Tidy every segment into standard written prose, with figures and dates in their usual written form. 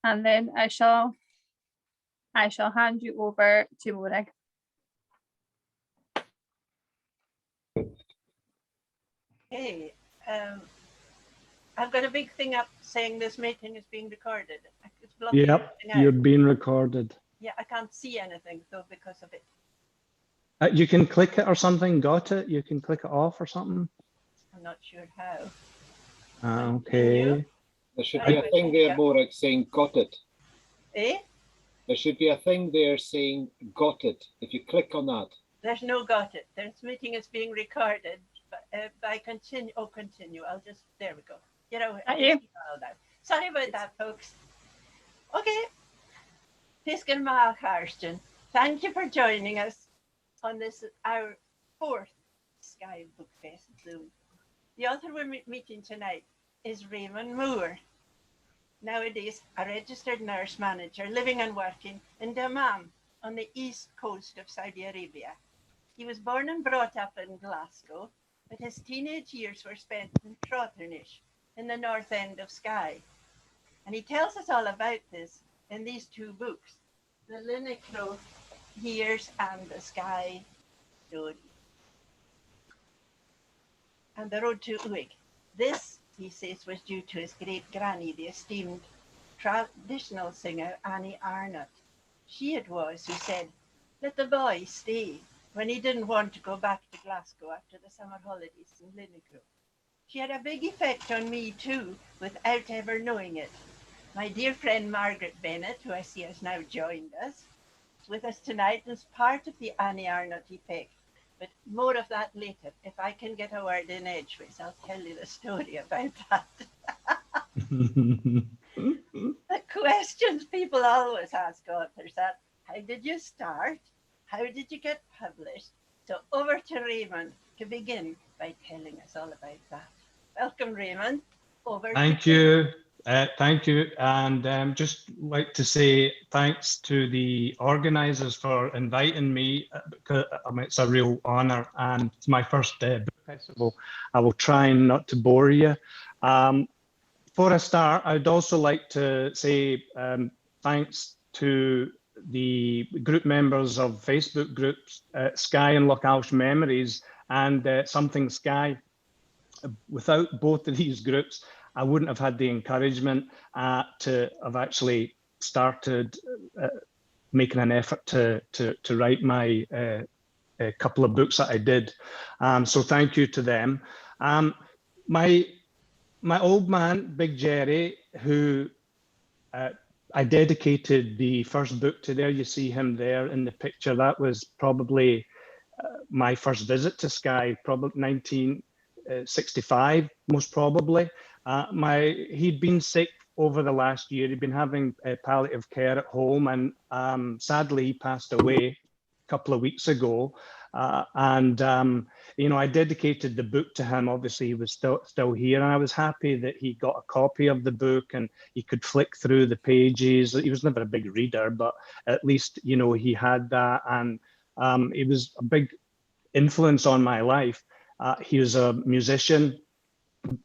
and then I shall hand you over to Morig. Hey, I've got a big thing up saying this meeting is being recorded. It's blocking Yep, everything out. you're being recorded. Yeah, I can't see anything though because of it. You can click it or something. Got it? You can click it off or something. I'm not sure how. Okay. There should be a thing there, Morik, saying got it. Eh? There should be a thing there saying got it. If you click on that. There's no got it. This meeting is being recorded by continue. Oh, continue. I'll just, there we go. You know, sorry about that, folks. Okay. Pisken Ma Karsten, thank you for joining us on this, our 4th Skye Book Fest Zoom. The author we're meeting tonight is Raymond Moore. Nowadays, a registered nurse manager living and working in Dammam on the east coast of Saudi Arabia. He was born and brought up in Glasgow, but his teenage years were spent in Trotternish in the north end of Skye. And he tells us all about this in these 2 books, The Linnecrow Years and the Skye Story. And The Road to Uig. This, he says, was due to his great granny, the esteemed traditional singer Annie Arnott. She it was who said, let the boy stay, when he didn't want to go back to Glasgow after the summer holidays in Linnecrow. She had a big effect on me too, without ever knowing it. My dear friend Margaret Bennett, who I see has now joined us, is with us tonight as part of the Annie Arnott effect. But more of that later. If I can get a word in edgeways, I'll tell you the story about that. The questions people always ask authors are, how did you start? How did you get published? So over to Raymond to begin by telling us all about that. Welcome, Raymond. Over Thank you. Thank you. And just like to say thanks to the organisers for inviting me, because it's a real honour and it's my first book festival. I will try not to bore you. Before I start, I'd also like to say thanks to the group members of Facebook groups, Skye and Lochaushe Memories and Something Skye. Without both of these groups, I wouldn't have had the encouragement to have actually started making an effort to write my a couple of books that I did. So thank you to them. My old man, Big Jerry, who I dedicated the first book to. There you see him there in the picture. That was probably my first visit to Skye, probably 1965, most probably. He'd been sick over the last year. He'd been having palliative care at home, and sadly he passed away a couple of weeks ago. You know, I dedicated the book to him. Obviously, he was still here, and I was happy that he got a copy of the book and he could flick through the pages. He was never a big reader, but at least, you know, he had that, and it was a big influence on my life. He was a musician,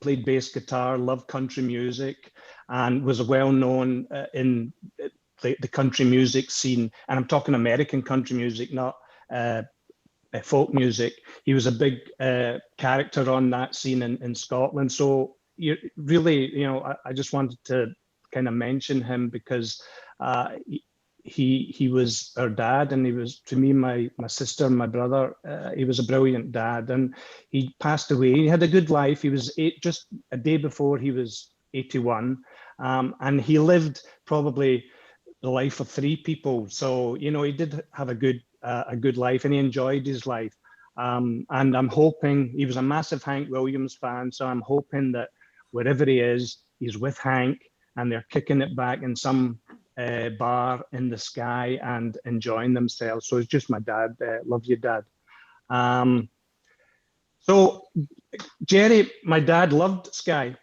played bass guitar, loved country music, and was well known in the country music scene. And I'm talking American country music, not folk music. He was a big character on that scene in Scotland. So really, you know, I just wanted to kind of mention him because he was our dad, and he was, to me, my sister and my brother, he was a brilliant dad, and he passed away. He had a good life. He was just a day before he was 81, and he lived probably the life of 3 people. So, you know, he did have a good life, and he enjoyed his life. And I'm hoping, he was a massive Hank Williams fan, so I'm hoping that wherever he is, he's with Hank and they're kicking it back in some bar in the Skye and enjoying themselves. So it's just my dad. Love you, Dad. So Jerry, my dad, loved Skye.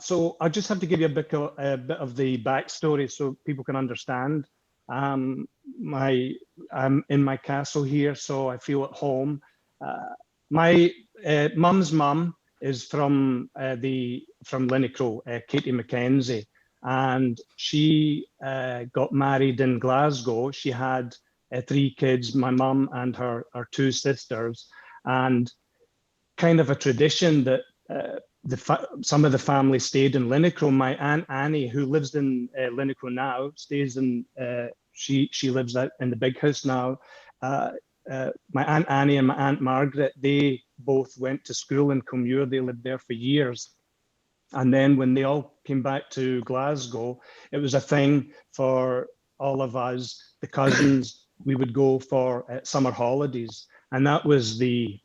So I just have to give you a bit of the backstory so people can understand. I'm in my castle here, so I feel at home. My mum's mum is from Linnecrow, Katie Mackenzie, and she got married in Glasgow. She had 3 kids, my mum and her 2 sisters, and kind of a tradition that some of the family stayed in Linacro. My Aunt Annie, who lives in Linacro now, stays in, she lives out in the big house now. My Aunt Annie and my Aunt Margaret, they both went to school in Comure. They lived there for years. And then when they all came back to Glasgow, it was a thing for all of us, the cousins, we would go for summer holidays. And that was the,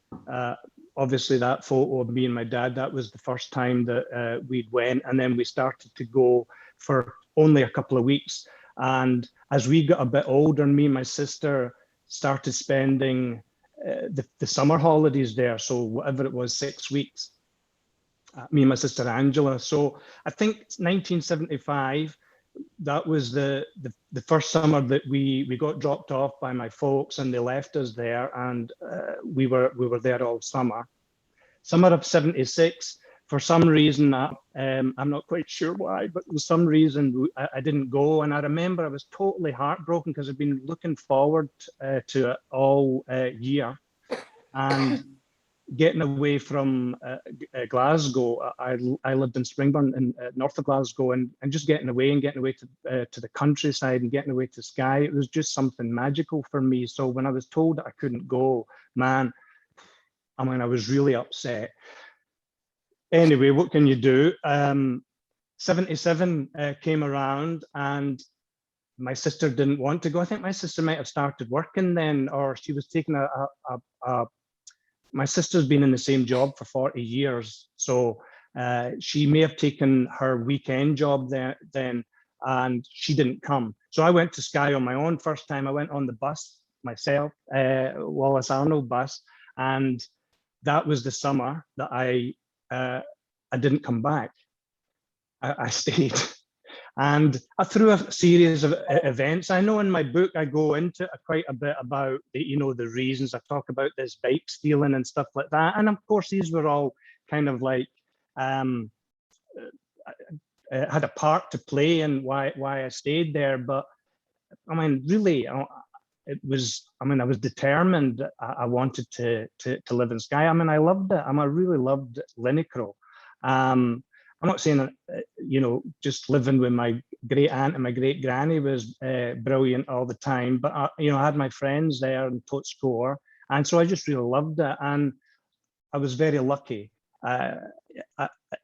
obviously that photo of me and my dad, that was the first time that we'd went. And then we started to go for only a couple of weeks. And as we got a bit older, me and my sister started spending the summer holidays there. So whatever it was, 6 weeks. Me and my sister Angela. So I think 1975, that was the first summer that we got dropped off by my folks, and they left us there, and we were there all summer. Summer of 76, for some reason, I'm not quite sure why, but for some reason I didn't go, and I remember I was totally heartbroken because I've been looking forward to it all year, and getting away from Glasgow. I lived in Springburn in north of Glasgow, and just getting away to the countryside and getting away to Skye, it was just something magical for me. So when I was told that I couldn't go, man, I mean, I was really upset. Anyway, what can you do? 77 came around, and my sister didn't want to go. I think my sister might have started working then, or she was taking my sister's been in the same job for 40 years. So she may have taken her weekend job then, and she didn't come. So I went to Skye on my own. First time I went on the bus myself, Wallace Arnold bus. And that was the summer that I didn't come back. I stayed. And through a series of events, I know in my book, I go into quite a bit about, the reasons. I talk about this bike stealing and stuff like that. And of course, these were all kind of like, had a part to play in why I stayed there. But I mean, really, it was, I mean, I was determined. I wanted to live in Skye. I mean, I loved it. I really loved Linacro. I'm not saying that, just living with my great aunt and my great granny was brilliant all the time, but I had my friends there and taught score. And so I just really loved it. And I was very lucky.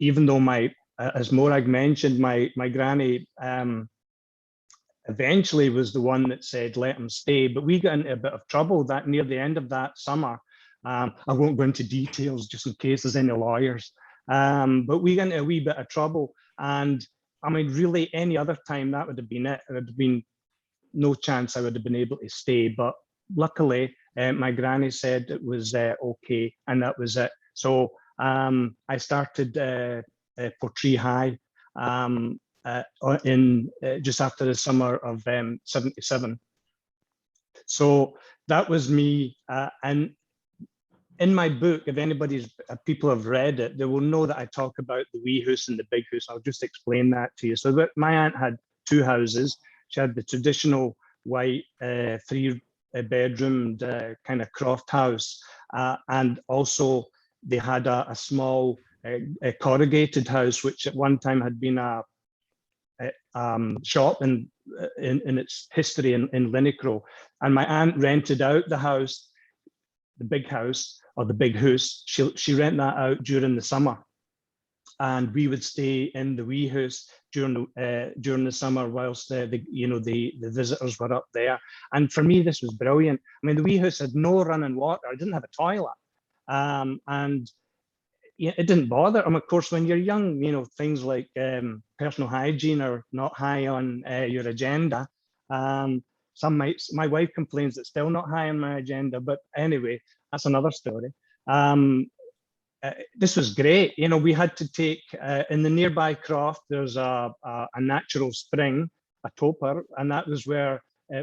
Even though as Morag mentioned, my granny eventually was the one that said, let him stay, but we got into a bit of trouble that near the end of that summer. I won't go into details just in case there's any lawyers. But we got into a wee bit of trouble, and I mean, really, any other time that would have been it. There would have been no chance I would have been able to stay. But luckily, my granny said it was okay, and that was it. So I started Portree High in just after the summer of 77. So that was me, and in my book, if people have read it, they will know that I talk about the wee house and the big house. I'll just explain that to you. So my aunt had 2 houses. She had the traditional white 3-bedroomed kind of croft house. And also they had a small corrugated house, which at one time had been a shop in its history in Linacro. And my aunt rented out the house, the big house, or the big house. She rent that out during the summer, and we would stay in the wee house during the summer whilst the visitors were up there. And for me, this was brilliant. I mean, the wee house had no running water. It didn't have a toilet, and it didn't bother. Of course, when you're young, things like personal hygiene are not high on your agenda. My wife complains it's still not high on my agenda, but anyway, that's another story. This was great. We had to take, in the nearby croft, there's a natural spring, a toper, and that was where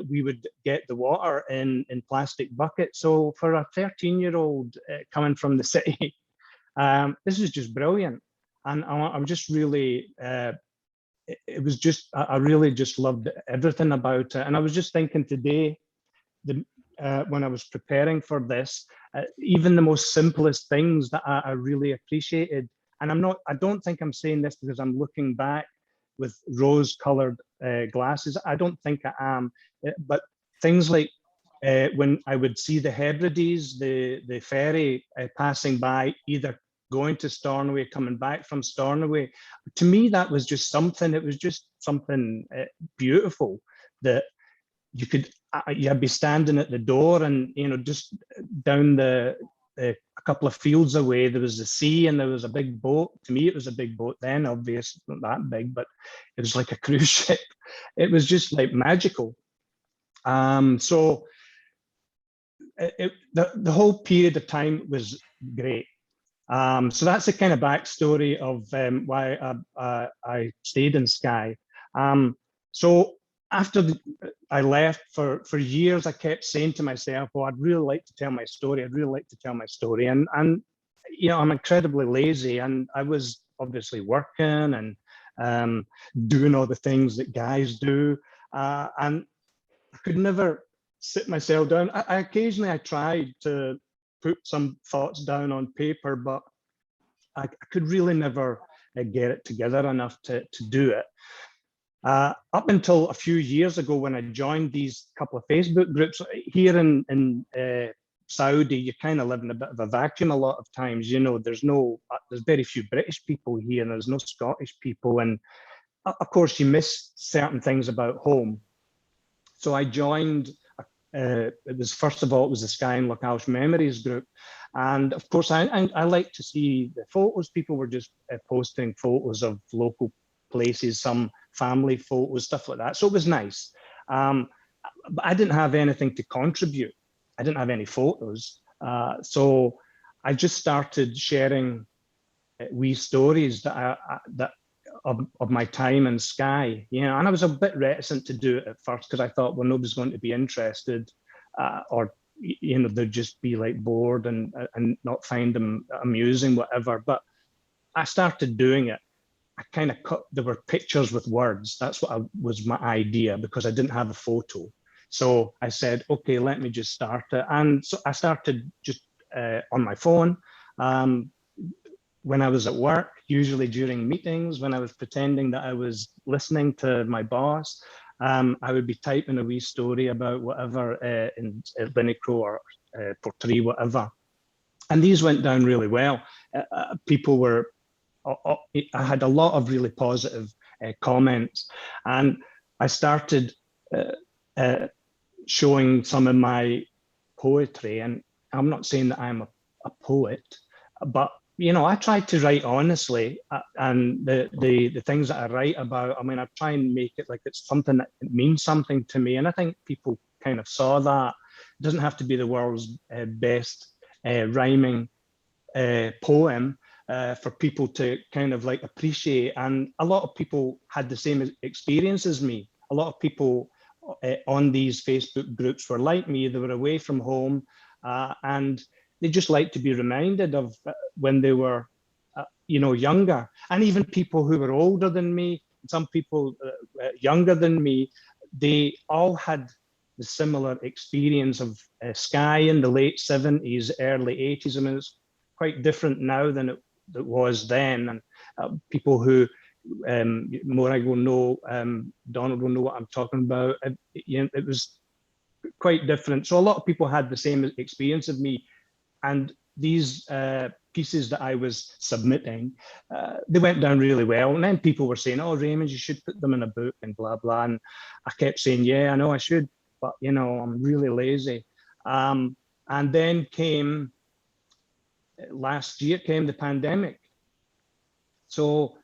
we would get the water in plastic buckets. So for a 13-year-old coming from the city, this is just brilliant. And I'm just really it was just, I really just loved everything about it. And I was just thinking today, when I was preparing for this, even the most simplest things that I really appreciated. And I don't think I'm saying this because I'm looking back with rose-colored glasses. I don't think I am, but things like when I would see the Hebrides, the ferry passing by, either going to Stornoway, coming back from Stornoway, to me that was just something. It was just something beautiful that you'd be standing at the door, and just down a couple of fields away there was the sea and there was a big boat. To me it was a big boat then, obviously not that big, but it was like a cruise ship. It was just like magical. So the whole period of time was great. So that's the kind of backstory of why I stayed in Skye. So after I left, for years, I kept saying to myself, "Oh, I'd really like to tell my story. I'd really like to tell my story." And I'm incredibly lazy, and I was obviously working and doing all the things that guys do, and I could never sit myself down. I occasionally tried to put some thoughts down on paper, but I could really never get it together enough to do it. Up until a few years ago, when I joined these couple of Facebook groups here in Saudi, you kind of live in a bit of a vacuum a lot of times. There's very few British people here, and there's no Scottish people, and of course you miss certain things about home. So I joined. It was, first of all, it was the Skye and Localsh Memories group, and of course I like to see the photos. People were just posting photos of local places, some family photos, stuff like that. So it was nice. But I didn't have anything to contribute. I didn't have any photos. So I just started sharing wee stories that of my time in Skye, and I was a bit reticent to do it at first because I thought, well, nobody's going to be interested, or they'd just be like bored and not find them amusing, whatever. But I started doing it. I kind of there were pictures with words. That's what was my idea, because I didn't have a photo. So I said, okay, let me just start it. And so I started just on my phone. When I was at work, usually during meetings, when I was pretending that I was listening to my boss, I would be typing a wee story about whatever in Linicro or Portree, whatever. And these went down really well. People were, I had a lot of really positive comments, and I started showing some of my poetry. And I'm not saying that I'm a poet, but I try to write honestly, and the things that I write about, I try and make it like it's something that means something to me. And I think people kind of saw that. It doesn't have to be the world's best rhyming poem for people to kind of like appreciate. And a lot of people had the same experience as me. A lot of people on these Facebook groups were like me. They were away from home, and they just like to be reminded of when they were, younger. And even people who were older than me, some people younger than me, they all had the similar experience of Skye in the late 70s, early 80s. It's quite different now than it was then. And people who, Maura will know, Donald will know what I'm talking about. It was quite different. So a lot of people had the same experience of me. And these pieces that I was submitting, they went down really well. And then people were saying, "Oh, Raymond, you should put them in a book," and blah, blah. And I kept saying, "Yeah, I know I should, but, I'm really lazy." And then last year came the pandemic. So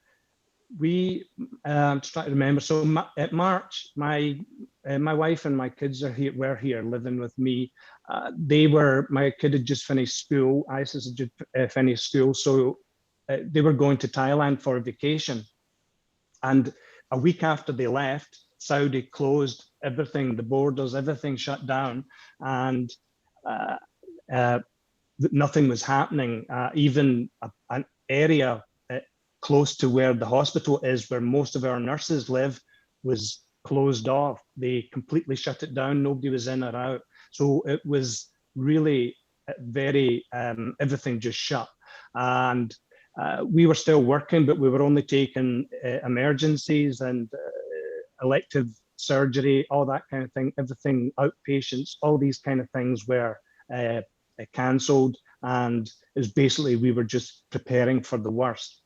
we, just trying to remember, so at March, my wife and my kids were here living with me. My kid had just finished school, Isis had just finished school, so they were going to Thailand for a vacation. And a week after they left, Saudi closed everything, the borders, everything shut down, and nothing was happening. Even an area close to where the hospital is, where most of our nurses live, was closed off. They completely shut it down. Nobody was in or out. So it was really very, everything just shut. And we were still working, but we were only taking emergencies and elective surgery, all that kind of thing, everything, outpatients, all these kind of things were cancelled. And it was basically, we were just preparing for the worst.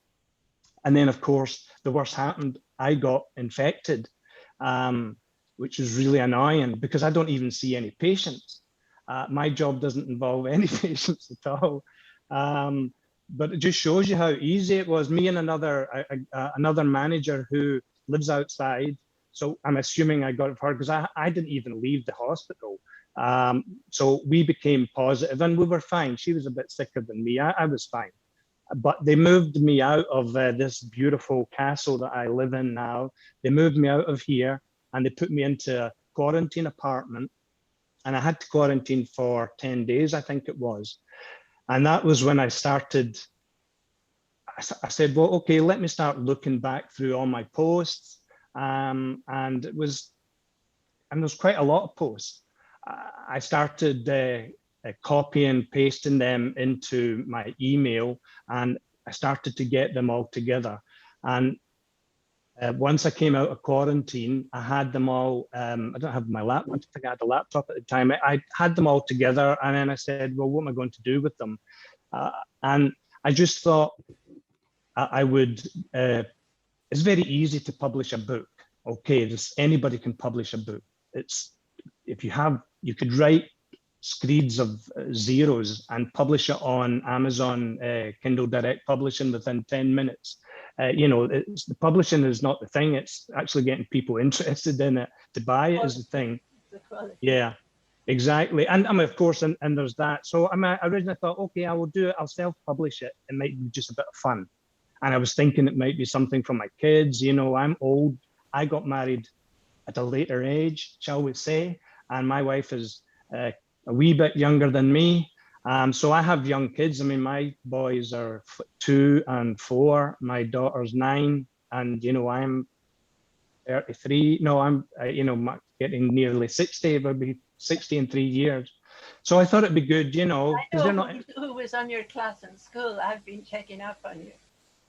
And then of course, the worst happened. I got infected, which was really annoying because I don't even see any patients. My job doesn't involve any patients at all. But it just shows you how easy it was. Me and another manager who lives outside. So I'm assuming I got it for her because I didn't even leave the hospital. So we became positive and we were fine. She was a bit sicker than me. I was fine. But they moved me out of this beautiful castle that I live in now. They moved me out of here and they put me into a quarantine apartment. And I had to quarantine for 10 days, I think it was. And that was when I started, I said, well, okay, let me start looking back through all my posts. And there's quite a lot of posts. I started copying and pasting them into my email, and I started to get them all together. And once I came out of quarantine, I had them all, I don't have my laptop, I think I had a laptop at the time. I had them all together, and then I said, well, what am I going to do with them? And I just thought I would, it's very easy to publish a book. Okay, anybody can publish a book. You could write screeds of zeros and publish it on Amazon Kindle Direct Publishing within 10 minutes. The publishing is not the thing. It's actually getting people interested in it to buy it is the thing. Yeah, exactly. And I mean, of course, and there's that. So I originally thought, okay, I will do it. I'll self-publish it. It might be just a bit of fun. And I was thinking it might be something for my kids. I'm old. I got married at a later age, shall we say. And my wife is a wee bit younger than me. So I have young kids. I mean, my boys are 2 and 4. My daughter's 9, and I'm 33. No, I'm getting nearly 60. I'll be 60 in 3 years. So I thought it'd be good, I know who was on your class in school. I've been checking up on you.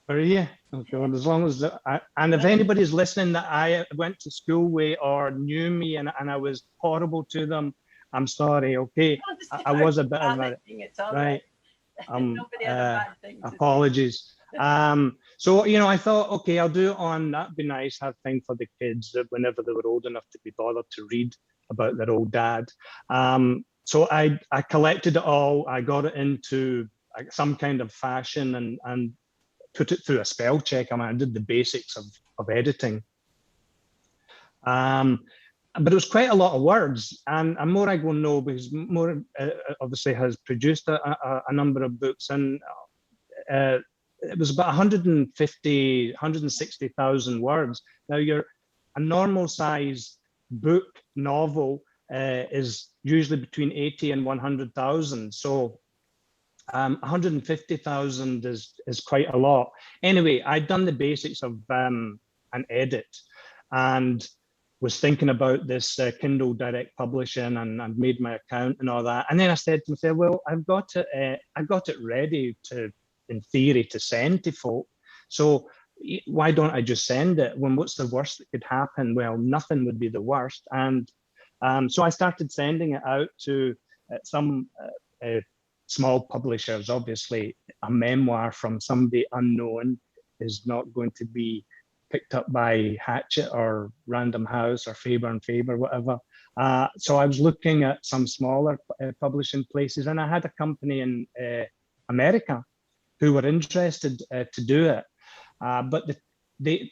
Are you? Okay, well, as long as and if anybody's listening that I went to school with or knew me and I was horrible to them, I'm sorry. Okay, I was a bit of a it's all right. Nobody had a bad thing to apologies. So I thought, okay, I'll do it on. That'd be nice. Have thing for the kids whenever they were old enough to be bothered to read about their old dad. So I collected it all. I got it into some kind of fashion and put it through a spell check. I mean, I did the basics of editing. But it was quite a lot of words, and Moore I will know because Moore obviously has produced a number of books, and it was about 160,000 words. Now, a normal size book novel is usually between 80 and 100,000. So 150,000 is quite a lot. Anyway, I'd done the basics of an edit and was thinking about this Kindle Direct Publishing and made my account and all that. And then I said to myself, well, I've got it ready to, in theory, to send to folk. So why don't I just send it? What's the worst that could happen? Well, nothing would be the worst. And so I started sending it out to some small publishers. Obviously, a memoir from somebody unknown is not going to be picked up by Hatchet or Random House or Faber and Faber, whatever. So I was looking at some smaller publishing places, and I had a company in America who were interested to do it. But the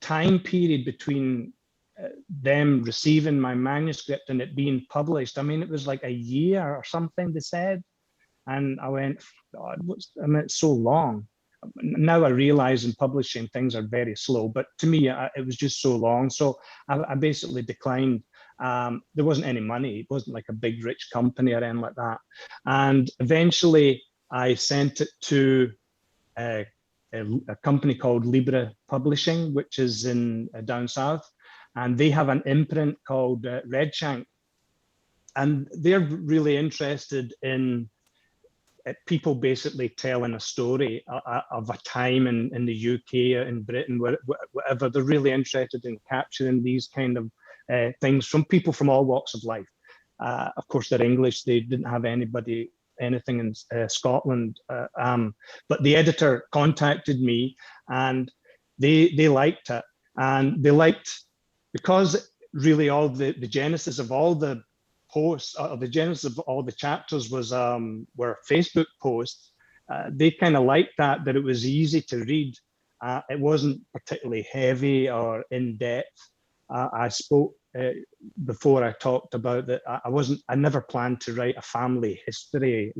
time period between them receiving my manuscript and it being published, I mean, it was like a year or something, they said. And I went, God, it's so long. Now I realize in publishing things are very slow, but to me, it was just so long. So I basically declined. There wasn't any money. It wasn't like a big rich company or anything like that. And eventually I sent it to a company called Libra Publishing, which is in down south, and they have an imprint called Redshank, and they're really interested in people basically telling a story of a time in the UK, in Britain, whatever. They're really interested in capturing these kind of things from people from all walks of life. Of course, they're English. They didn't have anything in Scotland, but the editor contacted me, and they liked it, and they liked, because really all the genesis of all the posts, the genesis of all the chapters were Facebook posts. They kind of liked that it was easy to read. It wasn't particularly heavy or in depth. I spoke before I talked about that. I never planned to write a family history,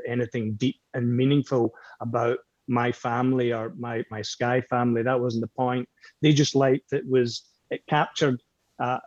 anything deep and meaningful about my family or my Skye family. That wasn't the point. They just liked it captured,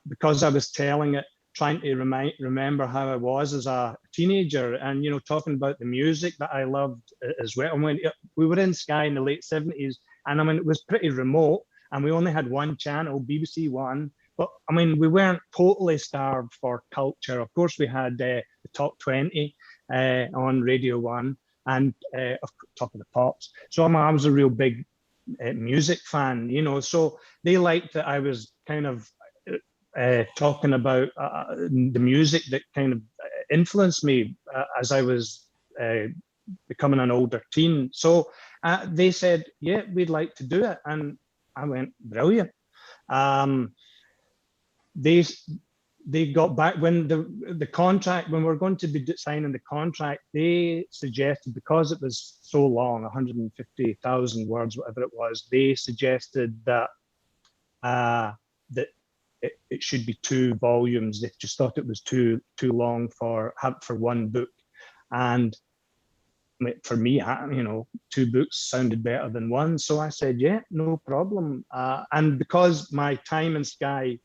because I was telling it, trying to remember how I was as a teenager, and talking about the music that I loved as well. And when we were in Skye in the late 70s, and I mean, it was pretty remote, and we only had one channel, BBC One. But I mean, we weren't totally starved for culture. Of course, we had the top 20 on Radio 1, and Top of the Pops. So I was a real big music fan, so they liked that I was kind of talking about the music that kind of influenced me as I was becoming an older teen. So they said, yeah, we'd like to do it. And I went, brilliant. They got back when the contract, when we're going to be signing the contract, they suggested, because it was so long, 150,000 words, whatever it was, they suggested that it should be 2 volumes. They just thought it was too long for one book. And for me, 2 books sounded better than one. So I said, yeah, no problem. And because my time in Skye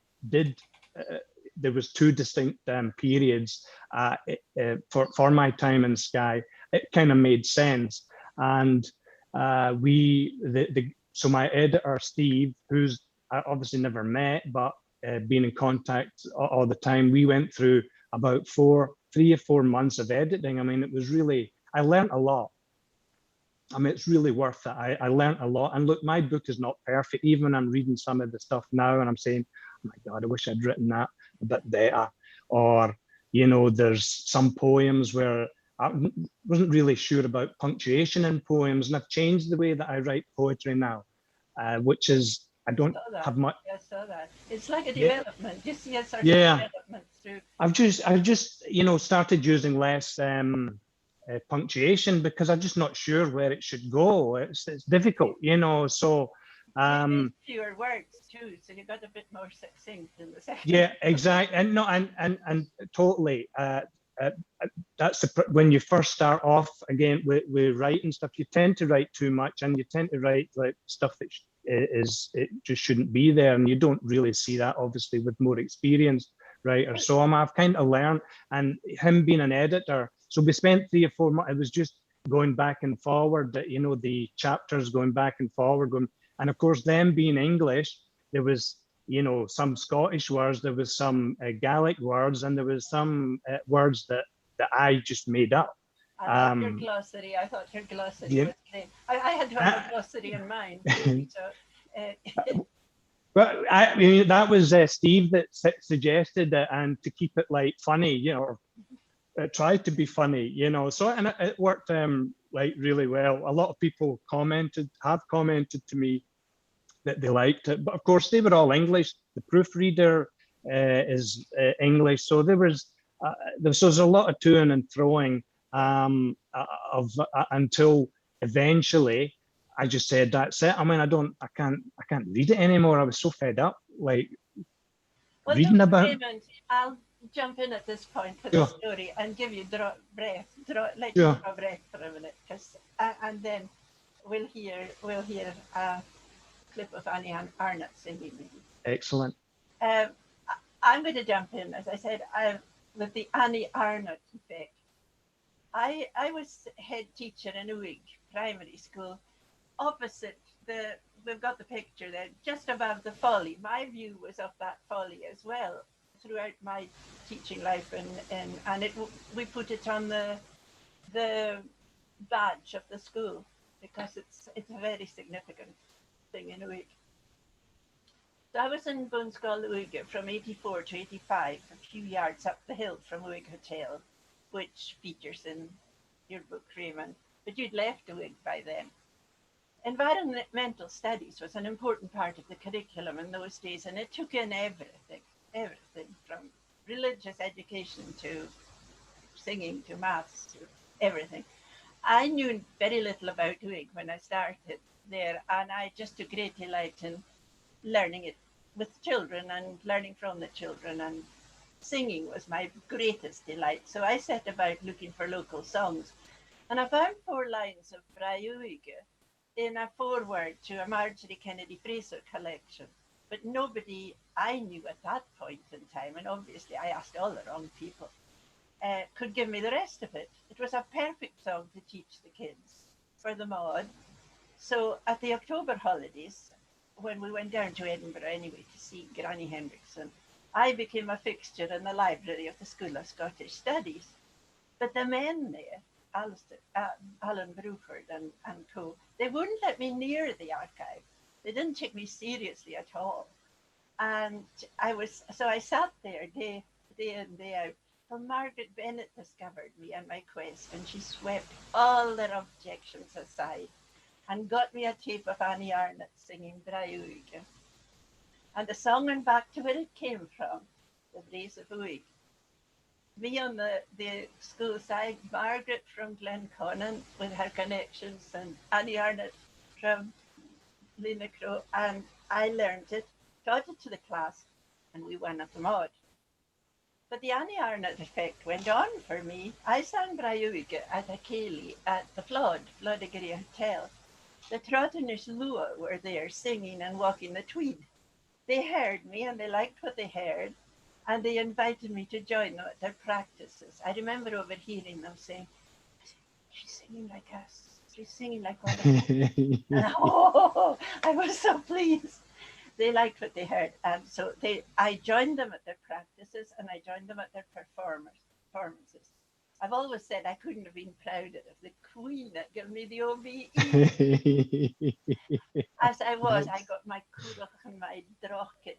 there was 2 distinct periods for my time in Skye, it kind of made sense. And so my editor, Steve, who's I obviously never met, but been in contact all the time, we went through about 3 or 4 months of editing. I mean, it was really, I learned a lot. I mean, it's really worth it. I learned a lot. And look, my book is not perfect. Even when I'm reading some of the stuff now and I'm saying, oh my God, I wish I'd written that a bit better. Or, there's some poems where I wasn't really sure about punctuation in poems. And I've changed the way that I write poetry now, which is, I don't have much. I saw that. It's like a development. You see a sort of development through. I've just started using less punctuation, because I'm just not sure where it should go. It's difficult, So fewer words too, so you got a bit more succinct in the second. Yeah, exactly, and no, and totally. That's when you first start off again with writing stuff, you tend to write too much, and you tend to write like stuff that it just shouldn't be there, and you don't really see that obviously with more experienced writers. So I've kind of learned, and him being an editor, so we spent 3 or 4 months. It was just going back and forward, the chapters going back and forward, and of course them being English, there was some Scottish words, there was some Gaelic words, and there was some words that I just made up. I thought your glossary was great. I had to have a glossary in mind. So, but that was Steve that suggested it, and to keep it like funny, try to be funny, So and it worked like really well. A lot of people have commented to me that they liked it, but of course they were all English. The proofreader is English, so there was a lot of toing and throwing until eventually I just said, that's it. I mean, I can't read it anymore. I was so fed up, like reading about. Raymond, I'll jump in at this point for the story and give you draw breath for a minute, and then we'll hear a clip of Annie Arnott singing. Excellent. I'm going to jump in, as I said, with the Annie Arnott effect. I was head teacher in a week, primary school, opposite we've got the picture there, just above the folly. My view was of that folly as well throughout my teaching life, and we put it on the badge of the school because it's a very significant thing in Uig. So I was in Bunskall, Uig from 84 to 85, a few yards up the hill from Uig Hotel, which features in your book, Raymond. But you'd left Uig by then. Environmental studies was an important part of the curriculum in those days, and it took in everything from religious education to singing to maths to everything. I knew very little about Uig when I started there, and I just took great delight in learning it with children and learning from the children, and singing was my greatest delight. So I set about looking for local songs, and I found 4 lines of Bra Uig in a foreword to a Marjorie Kennedy Fraser collection. But nobody I knew at that point in time, and obviously I asked all the wrong people, could give me the rest of it. It was a perfect song to teach the kids for the mod. So at the October holidays, when we went down to Edinburgh anyway to see Granny Hendrickson, I became a fixture in the library of the School of Scottish Studies. But the men there, Alan Bruford and co, they wouldn't let me near the archive. They didn't take me seriously at all. And I sat there day in, day out, till Margaret Bennett discovered me and my quest, and she swept all their objections aside and got me a tape of Annie Arnott singing Bra Uig. And the song went back to where it came from, the Braes of Uig. Me on the school side, Margaret from Glenconnan with her connections, and Annie Arnott from Linacrow, and I learned it, taught it to the class, and we won at the mod. But the Annie Arnott effect went on for me. I sang Bra Uig at a Cayley at the Flodagary Hotel. The Trottenish Lua were there singing and walking the Tweed. They heard me and they liked what they heard, and they invited me to join them at their practices. I remember overhearing them saying, "She's singing like us. She's singing like one of us." And I was so pleased. They liked what they heard, and so I joined them at their practices, and I joined them at their performances. I've always said I couldn't have been prouder of the Queen that gave me the OBE. As I got my curach and my drocket,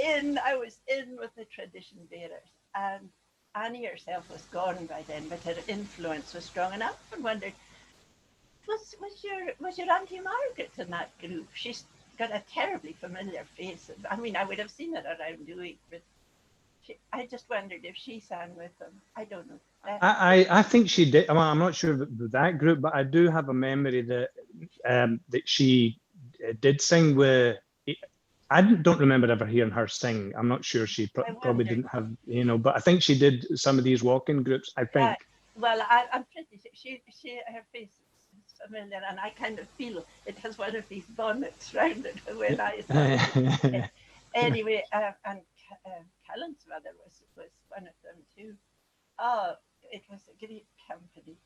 and I was in with the tradition bearers. And Annie herself was gone by then, but her influence was strong enough. And wondered, was your Auntie Margaret in that group? She's got a terribly familiar face. I mean, I would have seen her around Uig, but I just wondered if she sang with them. I don't know. I think she did. Well, I'm not sure of that group, but I do have a memory that she did sing with. I don't remember ever hearing her sing. I'm not sure. She probably didn't have, but I think she did some of these walking groups. I think. Well, I'm pretty sure her face is familiar, and I kind of feel it has one of these bonnets round it when I sang. Anyway, and Callan's mother was one of them too. Oh, it was a great company.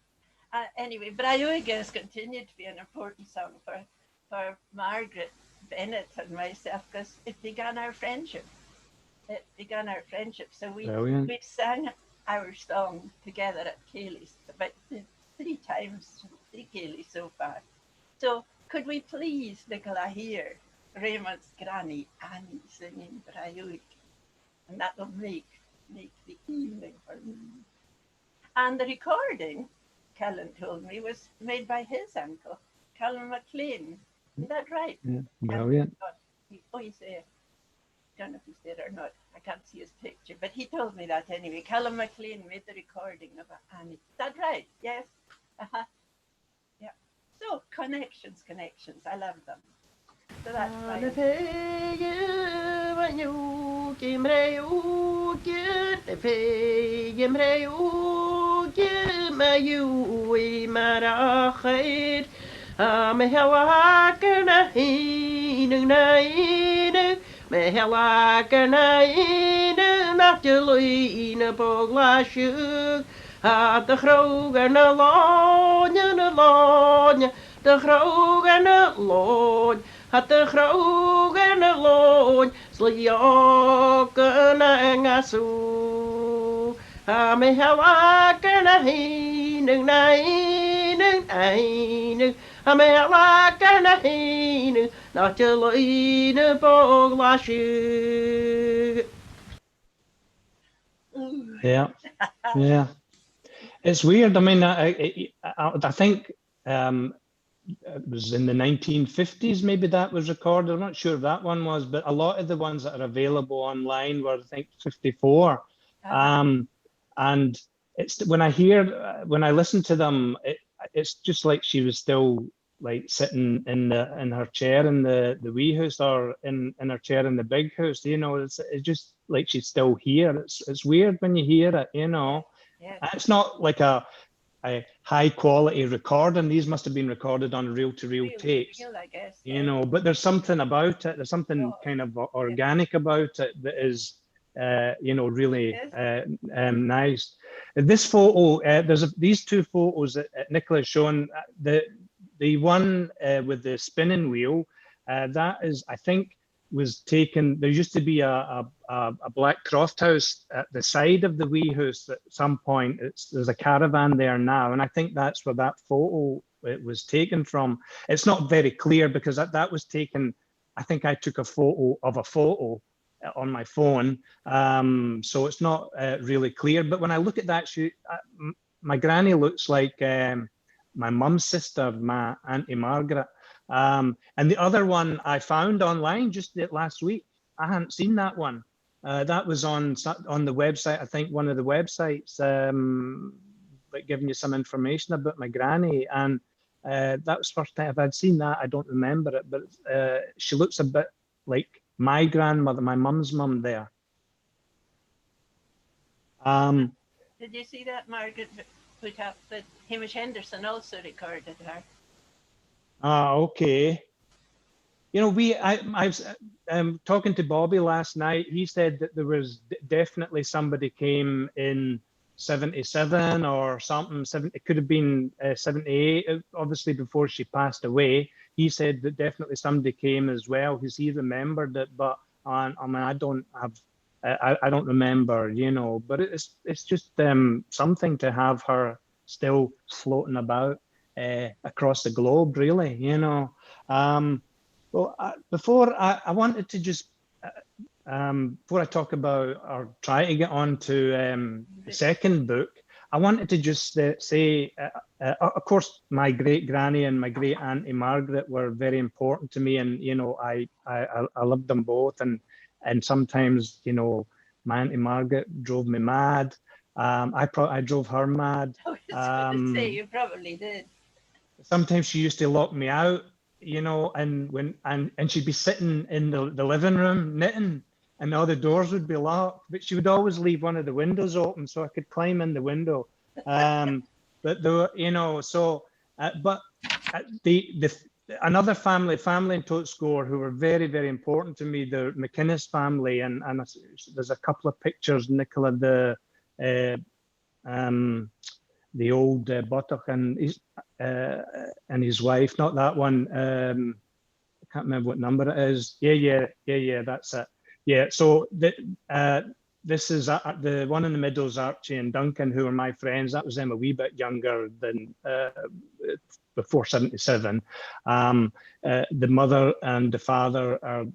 Anyway, Bra Uig has continued to be an important song for Margaret Bennett and myself, because it began our friendship. So we sang our song together at Cayley's about 3 Cayleys so far. So could we please, Nicola, hear Raymond's granny Annie singing Bra Uig? And that will make the evening for me. And the recording, Callan told me, was made by his uncle, Callan MacLean. Is that right? Yeah, brilliant. He's there. I don't know if he's there or not. I can't see his picture, but he told me that anyway. Callan MacLean made the recording of Annie. Is that right? Yes. Yeah. So connections. I love them. So that's de groge na lonje, de groene loon, had de groene loon, slioken en asu. Ha me hawaken a heening, nijning, eining. Ha me hawaken a heening, dat je leine boglasje. Yeah, yeah. It's weird. I mean, I think it was in the 1950s, maybe that was recorded. I'm not sure if that one was, but a lot of the ones that are available online were, I think, 54. And it's when I listen to them, it's just like she was still like sitting in her chair in the wee house, or in her chair in the big house. You know, it's just like she's still here. It's weird when you hear it. You know, it's not like a high quality recording. These must have been recorded on reel-to-reel tapes, I guess, you know, but there's something about it. There's something kind of organic about it that is, you know, really nice. This photo, these two photos that Nicola's shown. The one with the spinning wheel, that is, I think, was taken. There used to be a black croft house at the side of the wee house at some point. There's a caravan there now, and I think that's where that photo was taken from. It's not very clear because that was taken. I think I took a photo of a photo on my phone, so it's not really clear. But when I look at that, my granny looks like my mum's sister, my Auntie Margaret. And the other one I found online just last week. I hadn't seen that one. That was on the website. I think one of the websites, like giving you some information about my granny. And that was the first time if I'd seen that. I don't remember it, but she looks a bit like my grandmother, my mum's mum there. Did you see that Margaret put up that Hamish Henderson also recorded her? Okay. You know, I was talking to Bobby last night. He said that there was definitely somebody came in 77 or something. It could have been 78, obviously before she passed away. He said that definitely somebody came as well because he remembered it. But I mean, I don't remember, you know. But it's just something to have her still floating about across the globe, really, you know. Well, before I wanted to just, before I talk about or try to get on to the second book, I wanted to just say, of course, my great granny and my great auntie Margaret were very important to me, and you know, I loved them both, and sometimes, you know, my auntie Margaret drove me mad. I drove her mad. I was going to say you probably did. Sometimes she used to lock me out, you know, and she'd be sitting in the living room knitting, and all the doors would be locked, but she would always leave one of the windows open so I could climb in the window. But the, you know, so but another family in Totscore who were very, very important to me, the McInnes family, and there's a couple of pictures, Nicola, the old buttock and his wife, not that one. I can't remember what number it is. Yeah, that's it. Yeah, so this is the one in the middle is Archie and Duncan, who are my friends. That was them a wee bit younger than before 77. The mother and the father are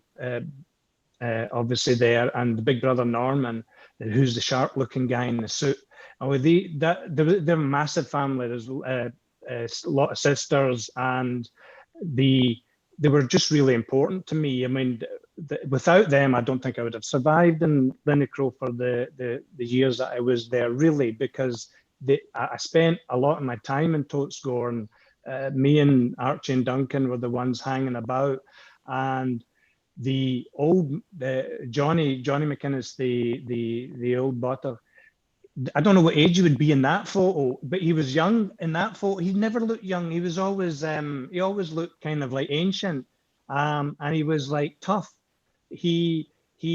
obviously there, and the big brother Norman, who's the sharp-looking guy in the suit. Oh, they're a massive family. There's a lot of sisters, and they were just really important to me. I mean, without them, I don't think I would have survived in Linnecrow for the years that I was there, really, because I spent a lot of my time in Totscore, and me and Archie and Duncan were the ones hanging about, and the Johnny McInnes, the old butter. I don't know what age he would be in that photo, but he was young in that photo. He never looked young. He was always he always looked kind of like ancient, and he was like tough. He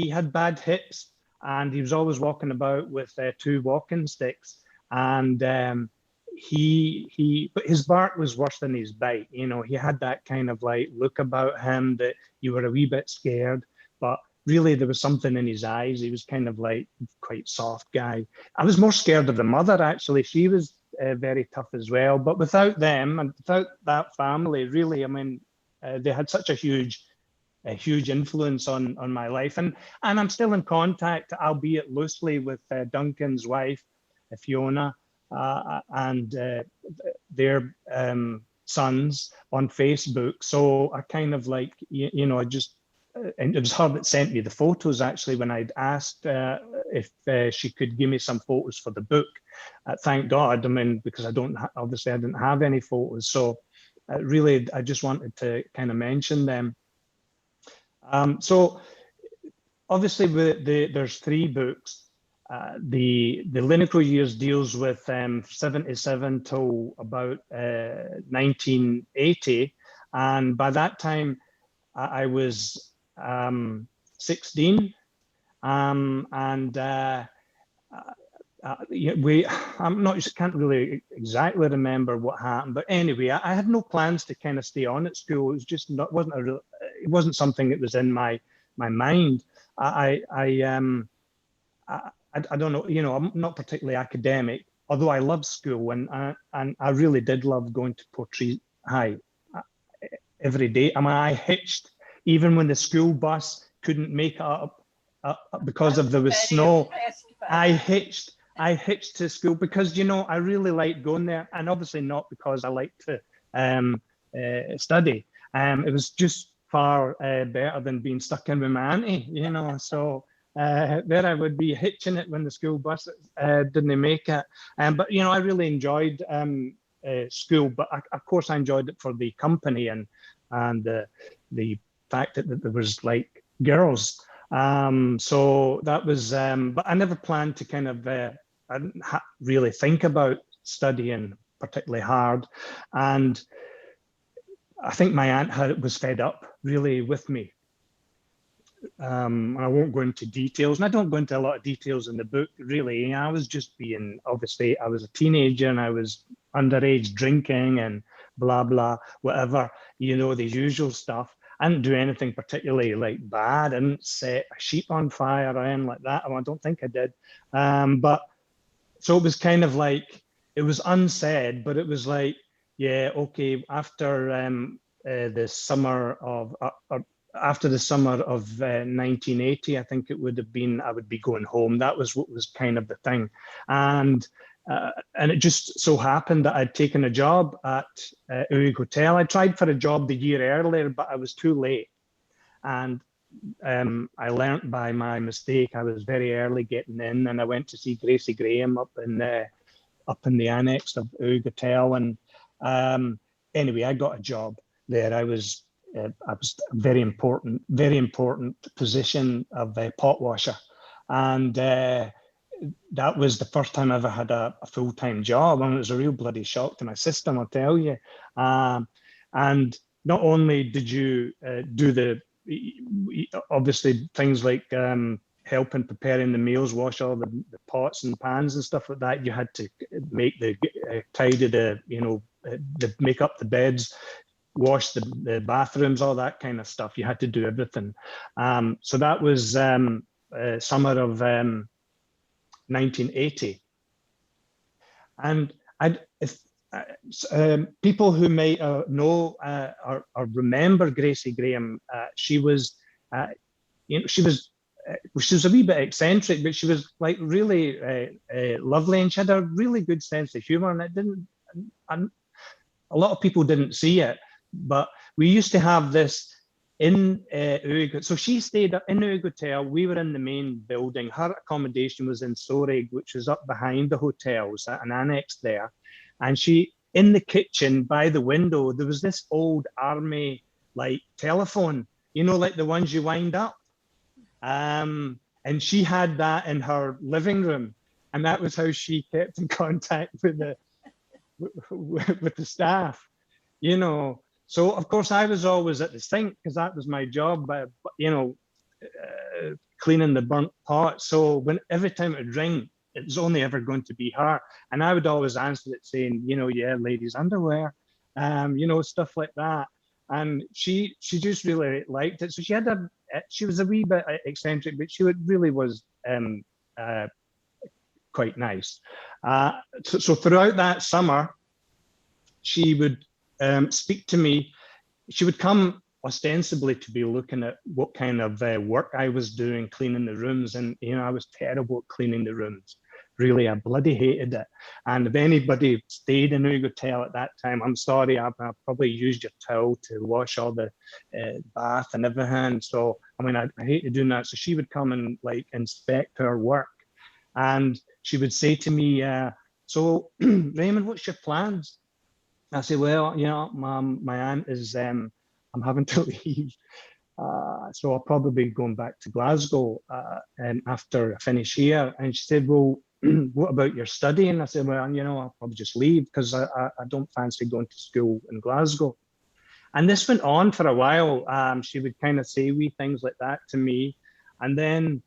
had bad hips, and he was always walking about with two walking sticks, and but his bark was worse than his bite. You know, he had that kind of like look about him that you were a wee bit scared, but really there was something in his eyes. He was kind of like quite soft guy. I was more scared of the mother, actually. She was very tough as well, but without them and without that family, really, I mean, they had such a huge influence on my life, and I'm still in contact, albeit loosely, with Duncan's wife, Fiona, and their sons on Facebook. So I kind of like, you know, I just, and it was her that sent me the photos actually when I'd asked if she could give me some photos for the book. Thank God, I mean, because obviously I didn't have any photos. So really, I just wanted to kind of mention them. So obviously there's 3 books. The Lineker years deals with 77 till about 1980. And by that time I was 16. Can't really exactly remember what happened, but anyway, I had no plans to kind of stay on at school. It was just it wasn't something that was in my mind. I don't know, you know, I'm not particularly academic, although I loved school, and I really did love going to Portree High every day. I mean, I hitched even when the school bus couldn't make it up because there was snow. I hitched to school because, you know, I really liked going there, and obviously not because I liked to study. It was just far better than being stuck in with my auntie, you know. So there I would be hitching it when the school bus didn't make it. But you know, I really enjoyed school, but of course I enjoyed it for the company and the fact that there was like girls. So that was, but I never planned to kind of, I didn't really think about studying particularly hard. And I think my aunt was fed up really with me. I won't go into details, and I don't go into a lot of details in the book, really. I was just obviously, I was a teenager and I was underage drinking and blah, blah, whatever, you know, the usual stuff. I didn't do anything particularly like bad. I didn't set a sheep on fire or anything like that. I don't think I did. But so it was kind of like, it was unsaid, but it was like, yeah, okay, after the summer of, after the summer of 1980, I think it would have been, I would be going home. That was what was kind of the thing. And it just so happened that I'd taken a job at Uig Hotel. I tried for a job the year earlier, but I was too late. And I learnt by my mistake. I was very early getting in, and I went to see Gracie Graham up in the annex of Uig Hotel. And anyway, I got a job there. I was a very important position of pot washer. And that was the first time I ever had a full-time job, and it was a real bloody shock to my system, I'll tell you. And not only did you do obviously things like helping preparing the meals, wash all the pots and pans and stuff like that, you had to make tidy make up the beds, wash the bathrooms, all that kind of stuff. You had to do everything. So that was summer of 1980. And people who may know or remember Gracie Graham, she was a wee bit eccentric, but she was like really lovely, and she had a really good sense of humor. And a lot of people didn't see it, but we used to have this in Uig. So she stayed in Uig Hotel. We were in the main building. Her accommodation was in Sorig, which was up behind the hotels, an annex there. And in the kitchen by the window, there was this old army like telephone, you know, like the ones you wind up. And she had that in her living room, and that was how she kept in contact with the staff, you know. So of course I was always at the sink because that was my job, you know, cleaning the burnt pot. So every time it would ring, it was only ever going to be her. And I would always answer it saying, you know, yeah, ladies' underwear, you know, stuff like that. And she just really liked it. So she was a wee bit eccentric, but she really was quite nice. So throughout that summer, she would speak to me. She would come ostensibly to be looking at what kind of work I was doing, cleaning the rooms. And, you know, I was terrible at cleaning the rooms. Really, I bloody hated it. And if anybody stayed in Ugo Hotel at that time, I'm sorry, I probably used your towel to wash all the bath and everything. So, I mean, I hated doing that. So she would come and like inspect her work. And she would say to me, so Raymond, what's your plans? I say, well, you know, my aunt is, I'm having to leave. So I'll probably be going back to Glasgow after I finish here. And she said, well, what about your studying? I said, well, you know, I'll probably just leave because I don't fancy going to school in Glasgow. And this went on for a while. She would kind of say wee things like that to me. And then,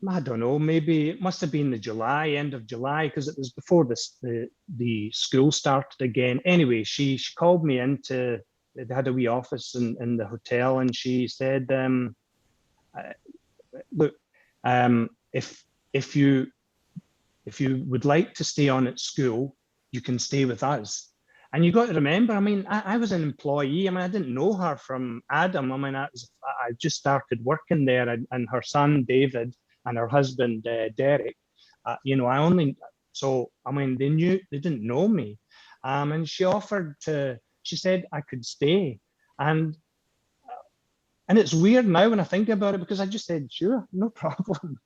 I don't know, maybe it must have been the end of July, because it was before the school started again. Anyway, she called me into, they had a wee office in the hotel, and she said, look, if you would like to stay on at school, you can stay with us. And you got to remember, I mean, I was an employee. I mean, I didn't know her from Adam. I mean, I just started working there, and her son, David, and her husband, Derek, you know, so, I mean, they didn't know me. And she she said I could stay. And it's weird now when I think about it, because I just said, sure, no problem.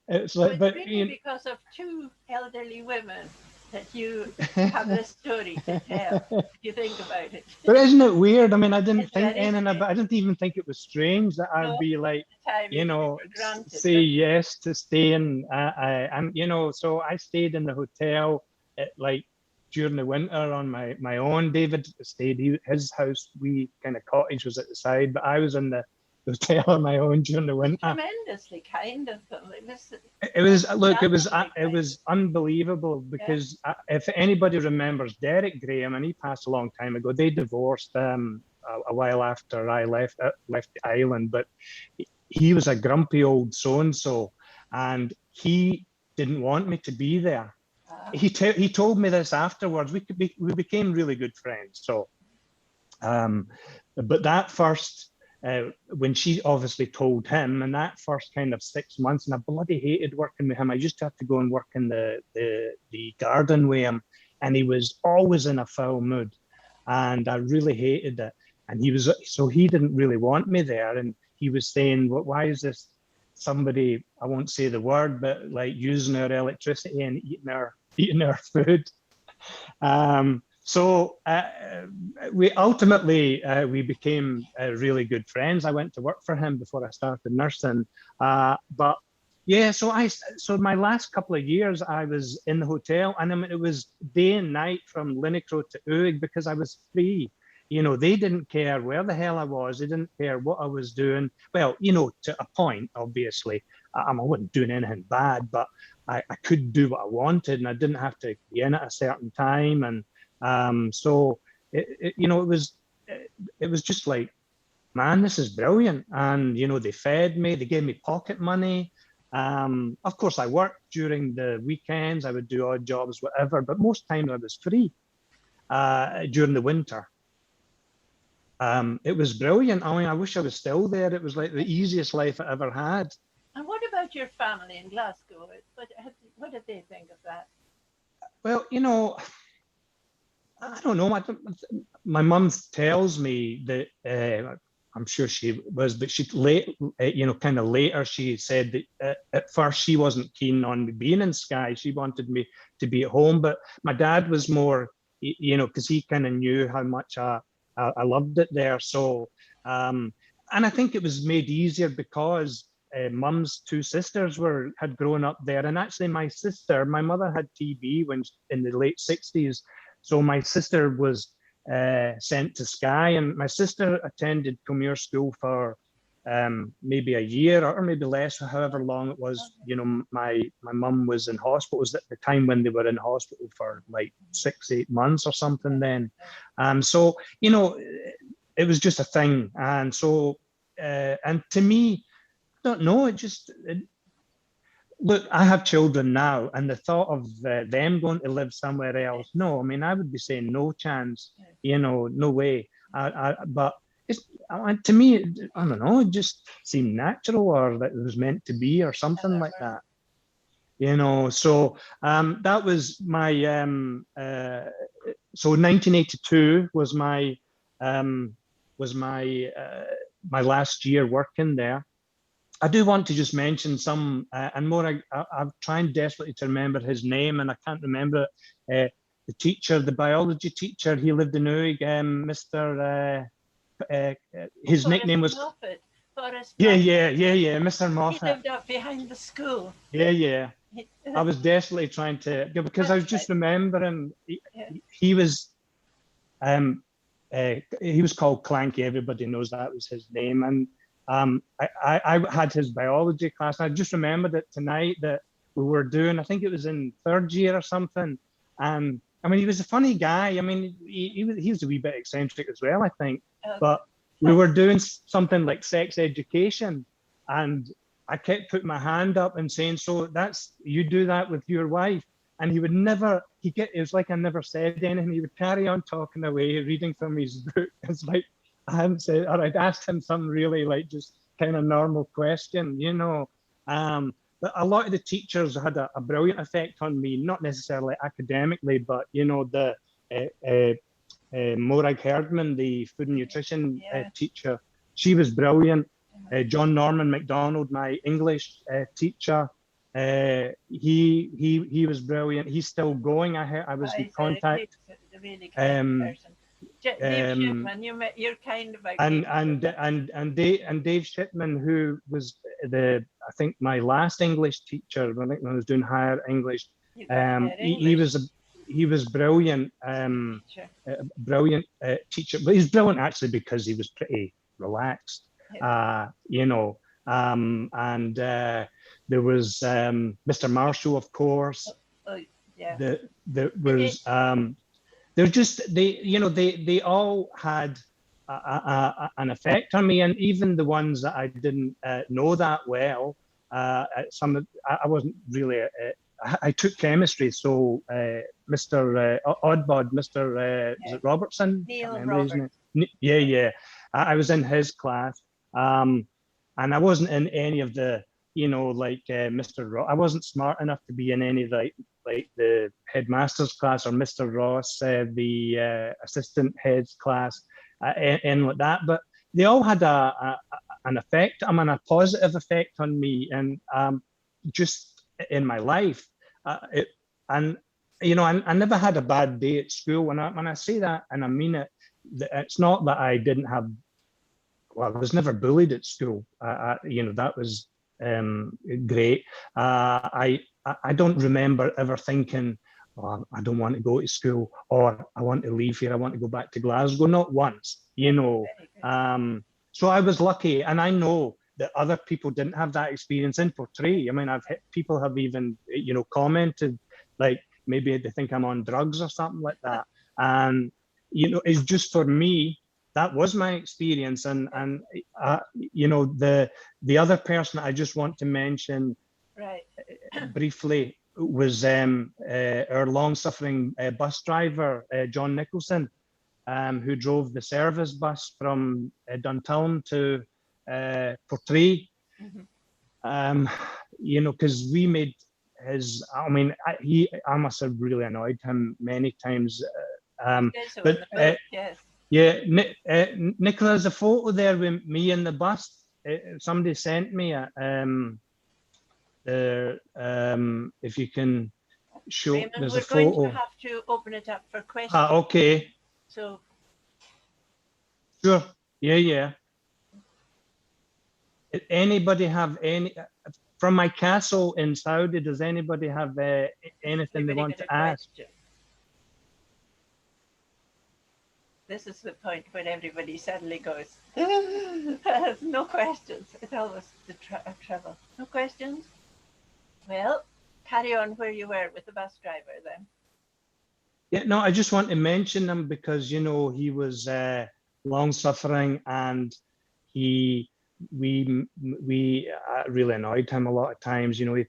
It's like, but really because of two elderly women that you have this story to tell, if you think about it. But isn't it weird? I mean, I didn't think anything about, I didn't even think it was strange that I'd be like, you know, say yes to staying. And, you know, so I stayed in the hotel like during the winter on my own. David stayed, his house, kind of cottage was at the side, but I was in the hotel on my own during the winter. Tremendously kind of them. It was unbelievable, because if anybody remembers Derek Graham, and he passed a long time ago, they divorced a while after I left the island, but he was a grumpy old so-and-so, and he didn't want me to be there. He told me this afterwards. We became really good friends. So, but that first, when she obviously told him, and that first kind of 6 months, and I bloody hated working with him. I used to have to go and work in the garden with him, and he was always in a foul mood, and I really hated it. And he didn't really want me there, and he was saying, "Well, why is this somebody, I won't say the word, but like using our electricity and eating our food?" So we ultimately we became really good friends. I went to work for him before I started nursing. But yeah, so my last couple of years I was in the hotel, and I mean, it was day and night from Linnicrow to Uig, because I was free. You know, they didn't care where the hell I was. They didn't care what I was doing. Well, you know, to a point, obviously. I wasn't doing anything bad, but I could do what I wanted, and I didn't have to be in at a certain time. And so, you know, it was just like, man, this is brilliant. And, you know, they fed me, they gave me pocket money. Of course, I worked during the weekends. I would do odd jobs, whatever, but most times I was free during the winter. It was brilliant. I mean, I wish I was still there. It was like the easiest life I ever had. And what about your family in Glasgow? What did they think of that? Well, you know, I don't know. My mum tells me that I'm sure she was, but kind of later, she said that at first she wasn't keen on me being in Skye. She wanted me to be at home, but my dad was more, you know, because he kind of knew how much I loved it there. So, and I think it was made easier because Mum's two sisters had grown up there, and actually my mother had TB in the late 60s. So my sister was sent to Skye, and my sister attended Commuir School for maybe a year or maybe less, or however long it was. You know, my mum was in hospital. It was at the time when they were in hospital for like 6-8 months or something then. So, you know, it was just a thing. And so, and to me, I don't know, look, I have children now, and the thought of them going to live somewhere else, no, I mean, I would be saying no chance, you know, no way. But it's, to me, I don't know, it just seemed natural, or that it was meant to be, or something like that. You know, so that was my, so 1982 was my my last year working there. I do want to just mention some, and more, I'm trying desperately to remember his name, and I can't remember it. The teacher, the biology teacher, he lived in Uig, Mr. His nickname was Moffat. yeah, Mr. Moffat. He lived up behind the school. Yeah. I was desperately trying to, because I was just remembering he was called Clanky. Everybody knows that was his name, and I had his biology class, and I just remembered it tonight that we were doing, I think it was in 3rd year or something. And I mean, he was a funny guy. I mean, he was a wee bit eccentric as well, I think. But we were doing something like sex education, and I kept putting my hand up and saying, so you do that with your wife. And he would never, it was like I never said anything. He would carry on talking away, reading from his book. It's like, I hadn't said, or I'd asked him some really like just kind of normal question, you know. But a lot of the teachers had a brilliant effect on me, not necessarily academically, but you know, the Morag Herdman, the food and nutrition teacher, she was brilliant. John Norman MacDonald, my English teacher, he was brilliant. He's still going. I was in contact. Really kind person. Dave Shipman, you're kind of like and Dave Shipman, who was I think my last English teacher when I was doing higher English. He was brilliant, brilliant teacher. But he's brilliant actually because he was pretty relaxed, you know. And there was Mr. Marshall, of course. There was. They're just they all had an effect on me, and even the ones that I didn't know that well. I wasn't really. I took chemistry, so Mr. Oddbod, Mr. Is it Robertson? Neil Roberts. Yeah. I was in his class, and I wasn't in any of the, like Mr. I wasn't smart enough to be in any of like the headmaster's class or Mr. Ross, the assistant head's class, and like that. But they all had an effect, a positive effect on me, and just in my life. I never had a bad day at school. When I say that, and I mean it, it's not that I didn't have. Well, I was never bullied at school. That was great. I don't remember ever thinking, oh, I don't want to go to school, or I want to leave here, I want to go back to Glasgow. Not once, So I was lucky, and I know that other people didn't have that experience in Portree. I mean, people have even, commented, like maybe they think I'm on drugs or something like that. And, it's just for me, that was my experience. And the other person I just want to mention briefly was our long-suffering bus driver, John Nicholson, who drove the service bus from Duntulm to Portree. Because we made his, I must have really annoyed him many times. Nicola, there's a photo there with me in the bus. Somebody sent me if you can show. Raymond, there's we're a photo. going to have to open it up for questions. Okay. So. Sure. Yeah. Anybody have any from my castle in Saudi? Does anybody have anything they want to ask? this is the point when everybody suddenly goes, no questions. It's always the trouble. No questions? Well, carry on where you were with the bus driver then. Yeah, no, I just want to mention him because, you know, he was long suffering, and we really annoyed him a lot of times, you know.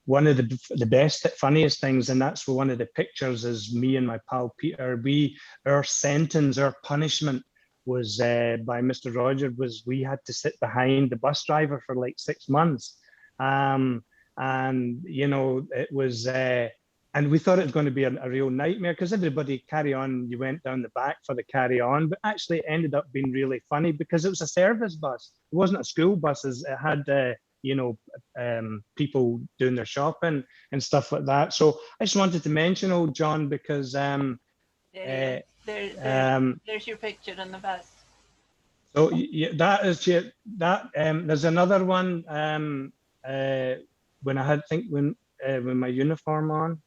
One of the best, funniest things, and that's one of the pictures, is me and my pal Peter. Our sentence, our punishment was by Mr. Roger, was we had to sit behind the bus driver for like 6 months. And, you know, it was, and we thought it was going to be a real nightmare because everybody carry on, you went down the back for the carry on, but actually it ended up being really funny because it was a service bus. It wasn't a school bus. It had, you know, people doing their shopping and stuff like that. So I just wanted to mention old John because There's your picture on the bus. So yeah, that is that. There's another one when I had with my uniform on.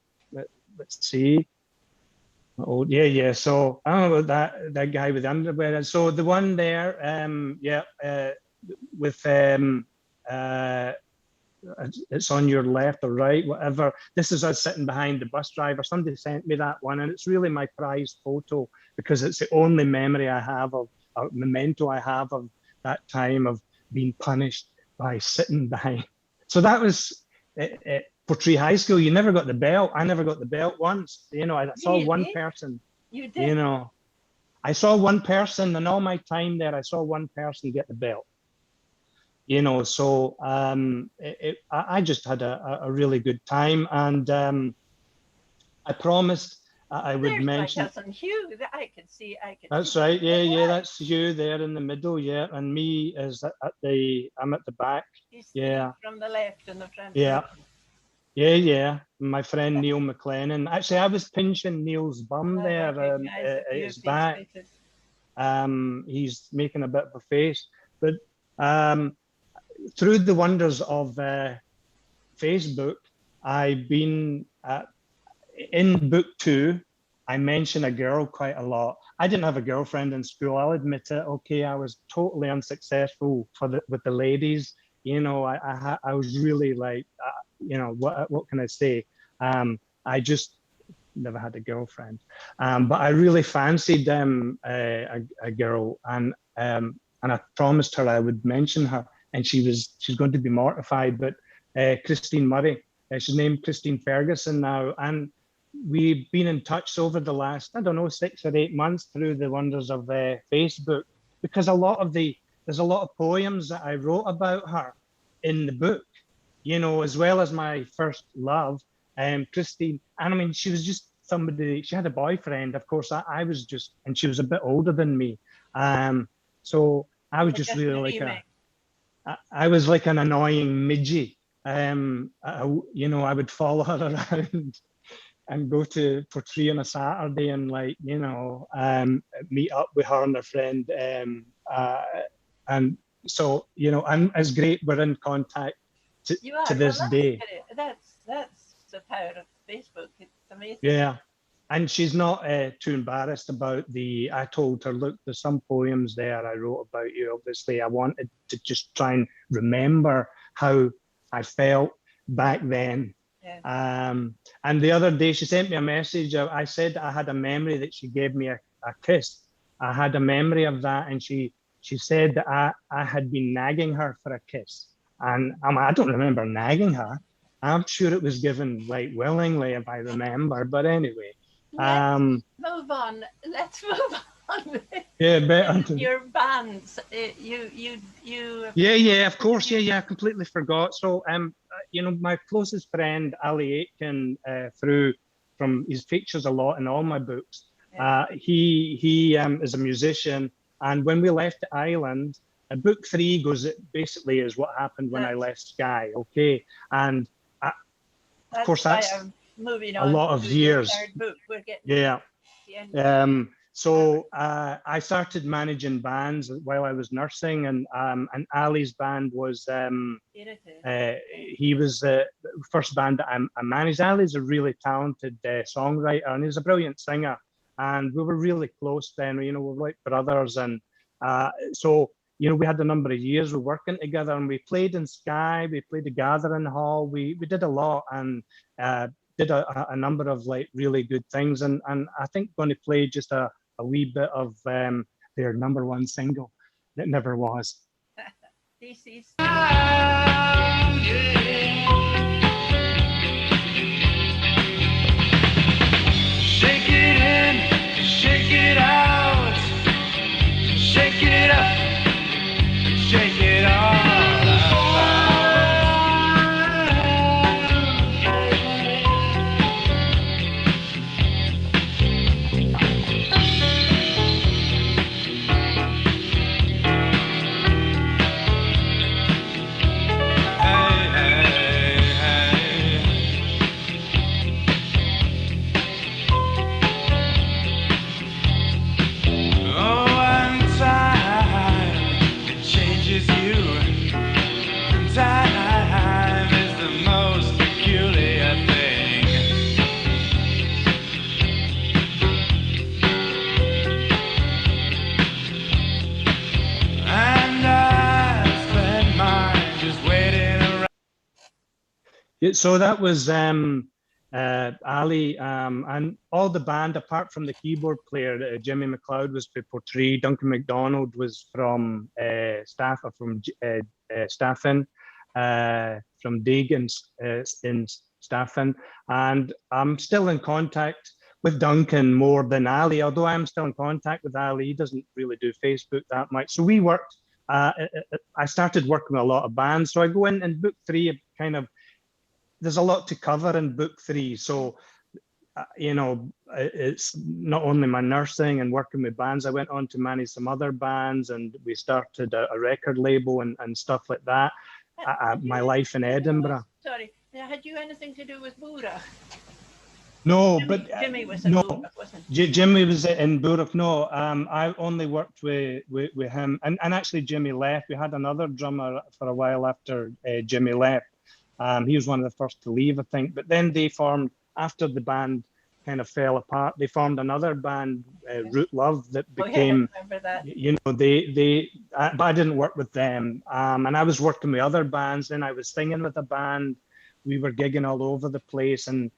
Let's see. Oh yeah. So I don't know about that guy with the underwear. So the one there, with it's on your left or right, whatever. This is us sitting behind the bus driver. Somebody sent me that one, and it's really my prized photo because it's the only memory I have of, a memento I have of that time of being punished by sitting behind. So that was Portree High School. You never got the belt. I never got the belt once. You know, I saw one person. You did? You know, I saw one person in all my time there. I saw one person get the belt. You know, so I just had a really good time, and I promised I would mention. My cousin Hugh. I can see. That's right. Yeah. That's you there in the middle. Yeah, and me is I'm at the back. Yeah. From the left in the front. Yeah. My friend Neil McLennan. Actually, I was pinching Neil's bum there at his back. He's making a bit of a face, but through the wonders of Facebook, I've been in book 2. I mention a girl quite a lot. I didn't have a girlfriend in school. I'll admit it. Okay, I was totally unsuccessful with the ladies. You know, I was really like, you know, what can I say? I just never had a girlfriend, but I really fancied a girl, and I promised her I would mention her, and she's going to be mortified. But Christine Murray, she's named Christine Ferguson now, and we've been in touch over the last, I don't know, 6 or 8 months through the wonders of Facebook, because there's a lot of poems that I wrote about her in the book, you know, as well as my first love, Christine. And I mean, she was just somebody, she had a boyfriend, of course. I was just, and she was a bit older than me. So I was just really like I was like an annoying midgie. You know, I would follow her around and go to Portree on a Saturday and, like, you know, meet up with her and her friend. And so, you know, and it's great we're in contact to this day. That's the power of Facebook. It's amazing. Yeah. And she's not too embarrassed about I told her, look, there's some poems there I wrote about you. Obviously, I wanted to just try and remember how I felt back then. Yeah. And the other day she sent me a message. I said I had a memory that she gave me a kiss. I had a memory of that, and she said that I had been nagging her for a kiss. And I don't remember nagging her. I'm sure it was given like willingly, if I remember. But anyway. Let's move on. Yeah, better. Your bands, you. Yeah, of course. Yeah, I completely forgot. So, you know, my closest friend Ali Aitken, he features a lot in all my books. Yeah. He is a musician, and when we left the island, book 3 basically is what happened when I left Skye. Okay, and of course that's moving on a lot of years. We're getting so I started managing bands while I was nursing, and Ali's band was he was the first band that I managed. Ali's a really talented songwriter, and he's a brilliant singer. and we were really close then. We were like brothers, and so we had a number of years of working together, and we played in Skye, we played the Gathering Hall, we did a lot, and did a number of like really good things, and I think going to play just a wee bit of their #1 single that never was. DC's. Shake it in, shake it out, shake it up, shake it all So that was Ali, and all the band apart from the keyboard player, Jimmy McLeod was for Portree, Duncan MacDonald was from Staffin, from Dagan's in Staffin, and I'm still in contact with Duncan more than Ali, although I'm still in contact with Ali. He doesn't really do Facebook that much. So we worked, I started working with a lot of bands. So I go in book 3, kind of, there's a lot to cover in book 3. So, it's not only my nursing and working with bands. I went on to manage some other bands, and we started a record label and stuff like that. My life in Edinburgh. Sorry, had you anything to do with Bura? No, Jimmy was in Bura, wasn't he? Jimmy was in Bura. No, I only worked with him, and actually Jimmy left. We had another drummer for a while after Jimmy left. He was one of the first to leave, I think. But then they formed, after the band kind of fell apart, they formed another band, Root Love, that became, I remember that. but I didn't work with them. And I was working with other bands, and I was singing with a band. We were gigging all over the place. And,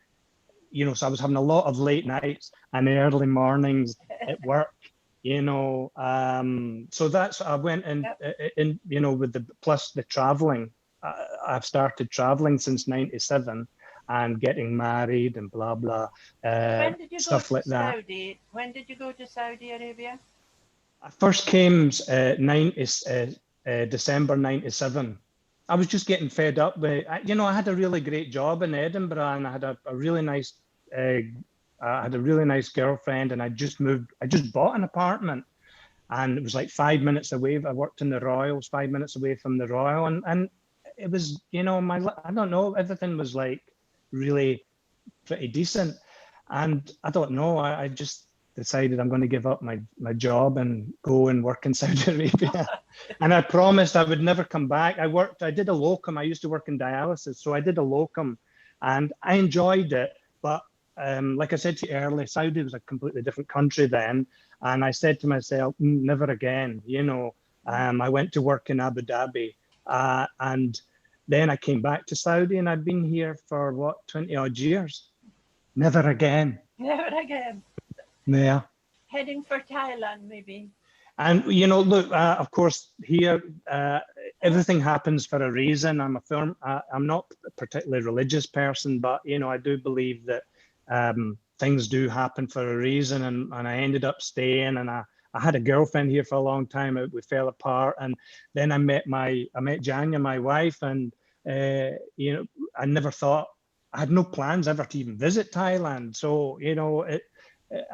so I was having a lot of late nights and early mornings at work, So that's, I went in, with plus the traveling. I've started traveling since '97 and getting married and blah blah, stuff like that. Saudi? When did you go to Saudi Arabia? I first came December '97. I was just getting fed up with, I had a really great job in Edinburgh, and I had a really nice, girlfriend, and I just bought an apartment, and it was like 5 minutes away. I worked in the Royal, 5 minutes away from the Royal, and it was, I don't know, everything was like really pretty decent. And I don't know, I just decided I'm going to give up my job and go and work in Saudi Arabia. And I promised I would never come back. I did a locum. I used to work in dialysis. So I did a locum and I enjoyed it. But like I said to you earlier, Saudi was a completely different country then. And I said to myself, never again, I went to work in Abu Dhabi. And then I came back to Saudi, and I've been here for 20 odd years. Never again. Never again. Yeah. Heading for Thailand, maybe. And, look, of course, here, everything happens for a reason. I'm not a particularly religious person, but, I do believe that things do happen for a reason. And I ended up staying, and I had a girlfriend here for a long time. We fell apart, and then I met Janya, my wife, and I never thought, I had no plans ever to even visit Thailand. So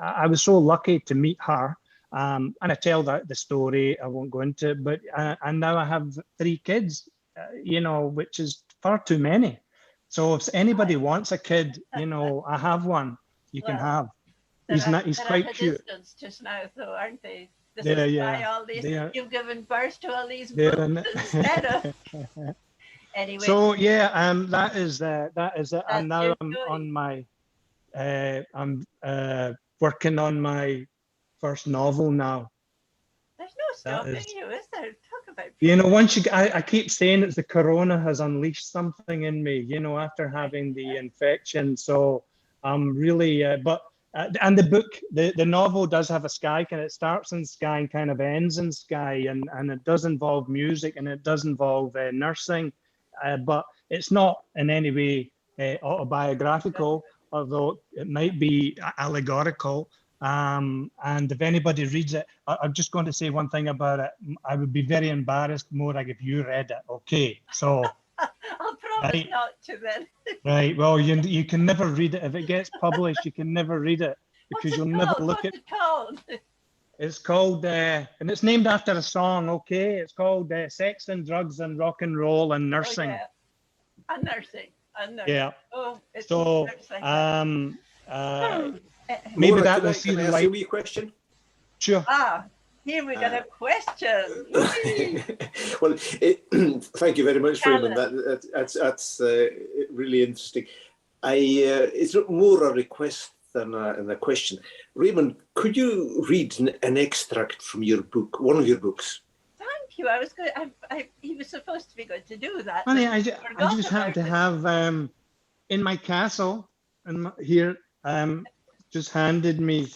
I was so lucky to meet her, and I tell the story. I won't go into it, but and now I have 3 kids, which is far too many. So if anybody wants a kid, I have one. You can have. He's quite cute. Just now, though, aren't they? You've given birth to all these boobs instead of. Anyway. So yeah, that is it. And now I'm on my, I'm working on my first novel now. There's no stopping is- you, is there? Talk about You know, once I keep saying it's the corona has unleashed something in me, you know, after having the infection. So I'm really, and the book, the novel does have a Skye, and it starts in Skye and kind of ends in Skye, and it does involve music and it does involve nursing, but it's not in any way autobiographical, although it might be allegorical. And if anybody reads it, I'm just going to say one thing about it. I would be very embarrassed, Morag, if you read it. Okay, so I'll promise Right. not to then. right. Well, you can never read it if it gets published. You can never read it What's because it you'll never called? look What's at. it called? It's called, and it's named after a song. Okay, it's called "Sex and Drugs and Rock and Roll and Nursing." Oh, yeah. And nursing. And nursing. Yeah. Oh, it So, looks like that. maybe Maura, that can will I, see can the I ask light. you a wee question? Sure. Here we got a question. Whee! Well, thank you very much, Raymond. Alan. That's really interesting. It's more a request than a question. Raymond, could you read an extract from your book, one of your books? Thank you. I was good. He was supposed to be good to do that. Honey, but I forgot just happen about to it. have in my castle and here just handed me.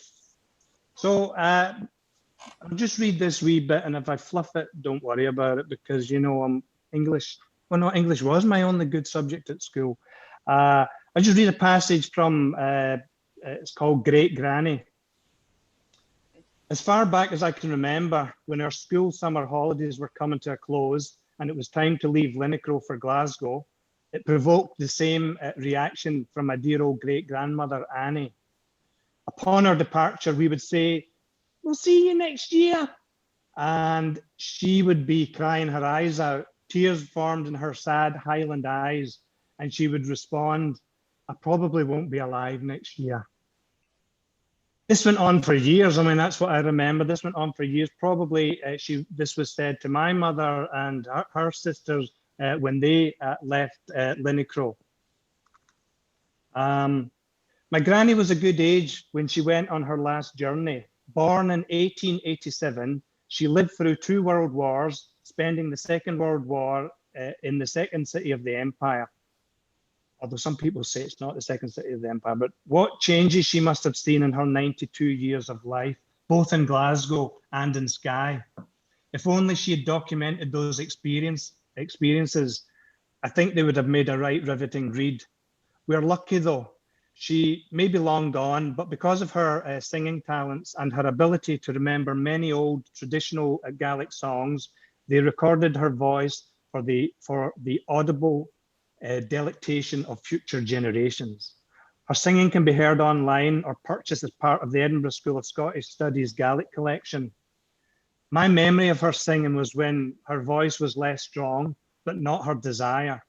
So I'll just read this wee bit, and if I fluff it, don't worry about it, because you know I'm English. Well, no, English was my only good subject at school. I'll just read a passage from it's called Great Granny. As far back as I can remember, when our school summer holidays were coming to a close and it was time to leave Linacro for Glasgow, it provoked the same reaction from my dear old great-grandmother, Annie. Upon our departure, we would say, "We'll see you next year." And she would be crying her eyes out, tears formed in her sad Highland eyes, and she would respond, "I probably won't be alive next year." This went on for years. I mean, that's what I remember. This went on for years. Probably this was said to my mother and her sisters when they left Linacro. My granny was a good age when she went on her last journey. Born in 1887, she lived through 2 world wars, spending the Second World War in the second city of the empire. Although some people say it's not the second city of the empire, but what changes she must have seen in her 92 years of life, both in Glasgow and in Skye. If only she had documented those experiences, I think they would have made a right riveting read. We're lucky though. She may be long gone, but because of her singing talents and her ability to remember many old traditional Gaelic songs, they recorded her voice for the audible delectation of future generations. Her singing can be heard online or purchased as part of the Edinburgh School of Scottish Studies Gaelic collection. My memory of her singing was when her voice was less strong, but not her desire.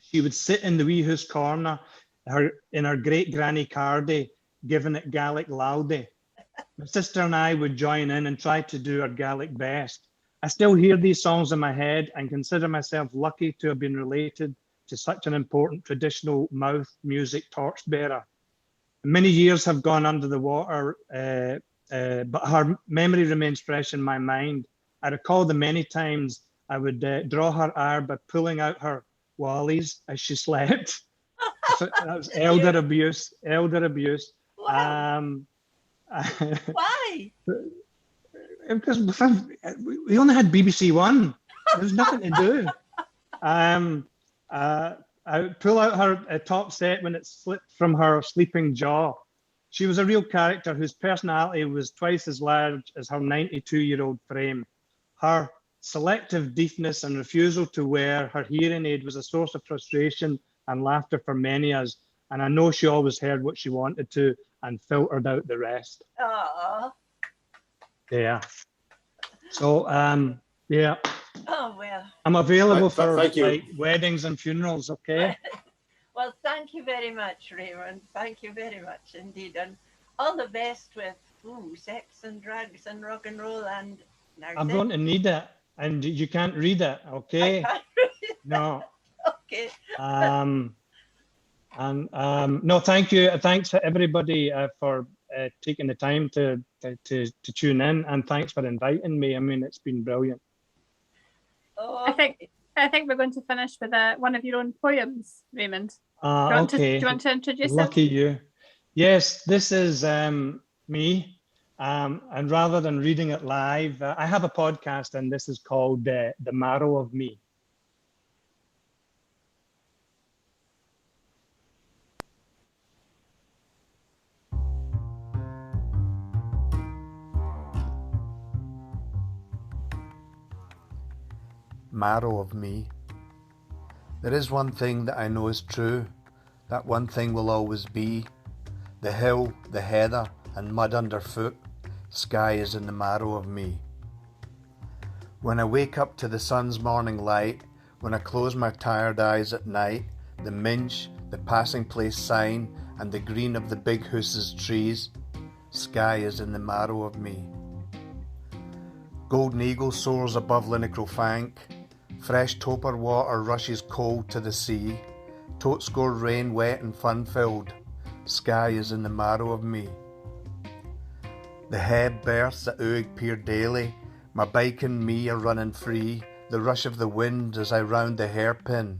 She would sit in the wee hoose corner in her great granny cardie, giving it Gaelic loudie. My sister and I would join in and try to do our Gaelic best. I still hear these songs in my head and consider myself lucky to have been related to such an important traditional mouth music torchbearer. Many years have gone under the water, but her memory remains fresh in my mind. I recall the many times I would draw her ire by pulling out her wallies as she slept. So that was elder abuse, elder abuse. Wow. Why? Because we only had BBC One. There was nothing to do. I would pull out her top set when it slipped from her sleeping jaw. She was a real character whose personality was twice as large as her 92-year-old frame. Her selective deafness and refusal to wear her hearing aid was a source of frustration and laughter for many of us. And I know she always heard what she wanted to and filtered out the rest. Oh. Yeah. So, yeah. Oh, well. I'm available for Thank you. like weddings and funerals, okay? Well, thank you very much, Raymond. Thank you very much indeed. And all the best with sex and drugs and rock and roll and nursing. I'm going to need it, and you can't read it, okay? I can't read it. No. Okay. No, thank you. Thanks to everybody for taking the time to tune in, and thanks for inviting me. I mean, it's been brilliant. Oh, I think we're going to finish with one of your own poems, Raymond. Do Okay. you want to introduce Lucky it? you. Yes, this is me. And rather than reading it live, I have a podcast, and this is called The Marrow of Me. Marrow of me. There is one thing that I know is true. That one thing will always be. The hill, the heather, and mud underfoot. Skye is in the marrow of me. When I wake up to the sun's morning light, when I close my tired eyes at night, the minch, the passing place sign, and the green of the big hoose's trees, Skye is in the marrow of me. Golden eagle soars above Linnecrofank. Fresh toper water rushes cold to the sea. Tote-score rain wet and fun-filled. Skye is in the marrow of me. The heb bursts at Uig Pier daily. My bike and me are running free. The rush of the wind as I round the hairpin.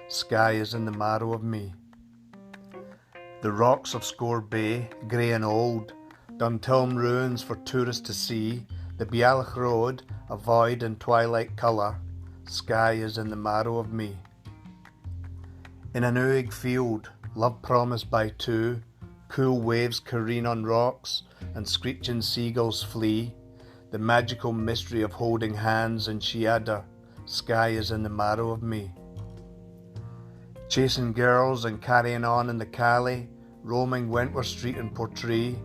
Skye is in the marrow of me. The rocks of Score Bay, grey and old. Duntilm ruins for tourists to see. The Bialach Road, a void in twilight colour. Skye is in the marrow of me. In an Uig field, love promised by two, cool waves careen on rocks, and screeching seagulls flee. The magical mystery of holding hands in Shiada, Skye is in the marrow of me. Chasing girls and carrying on in the Calais, roaming Wentworth Street in Portree.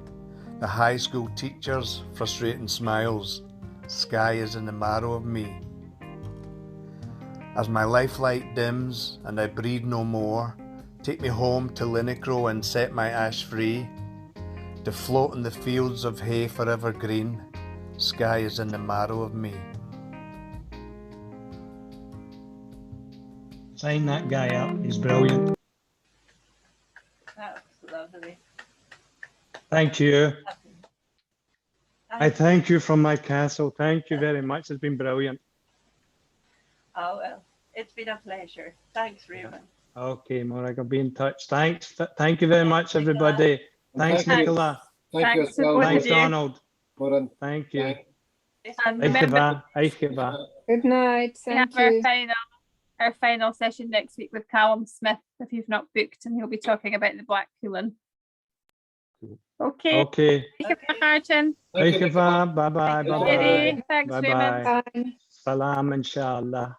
The high school teachers, frustrating smiles, Skye is in the marrow of me. As my lifelight dims and I breathe no more, take me home to Linnecrow and set my ash free. To float in the fields of hay forever green, Skye is in the marrow of me. Sign that guy up. He's brilliant. that's lovely. Thank you. I thank you from my castle. Thank you very much. It's been brilliant. Oh, well, it's been a pleasure. Thanks, Raymond. Okay, Morag, I'll be in touch. Thanks. Thank you very much, everybody. Thanks, Thank you. Nicola. Thank you as Thanks to well. both of Thanks, you. Donald. Moran. Thank you. And remember, Aicheva. Good night. we Thank have you. our final session next week with Callum Smith, if you've not booked, and he'll be talking about the Black Coolan. Okay. Okay. Thank you, Martin. Thank you, Nicola. Bye-bye. Thanks, Bye-bye. Thanks, Bye-bye. Raymond. Bye. Salam, inshallah.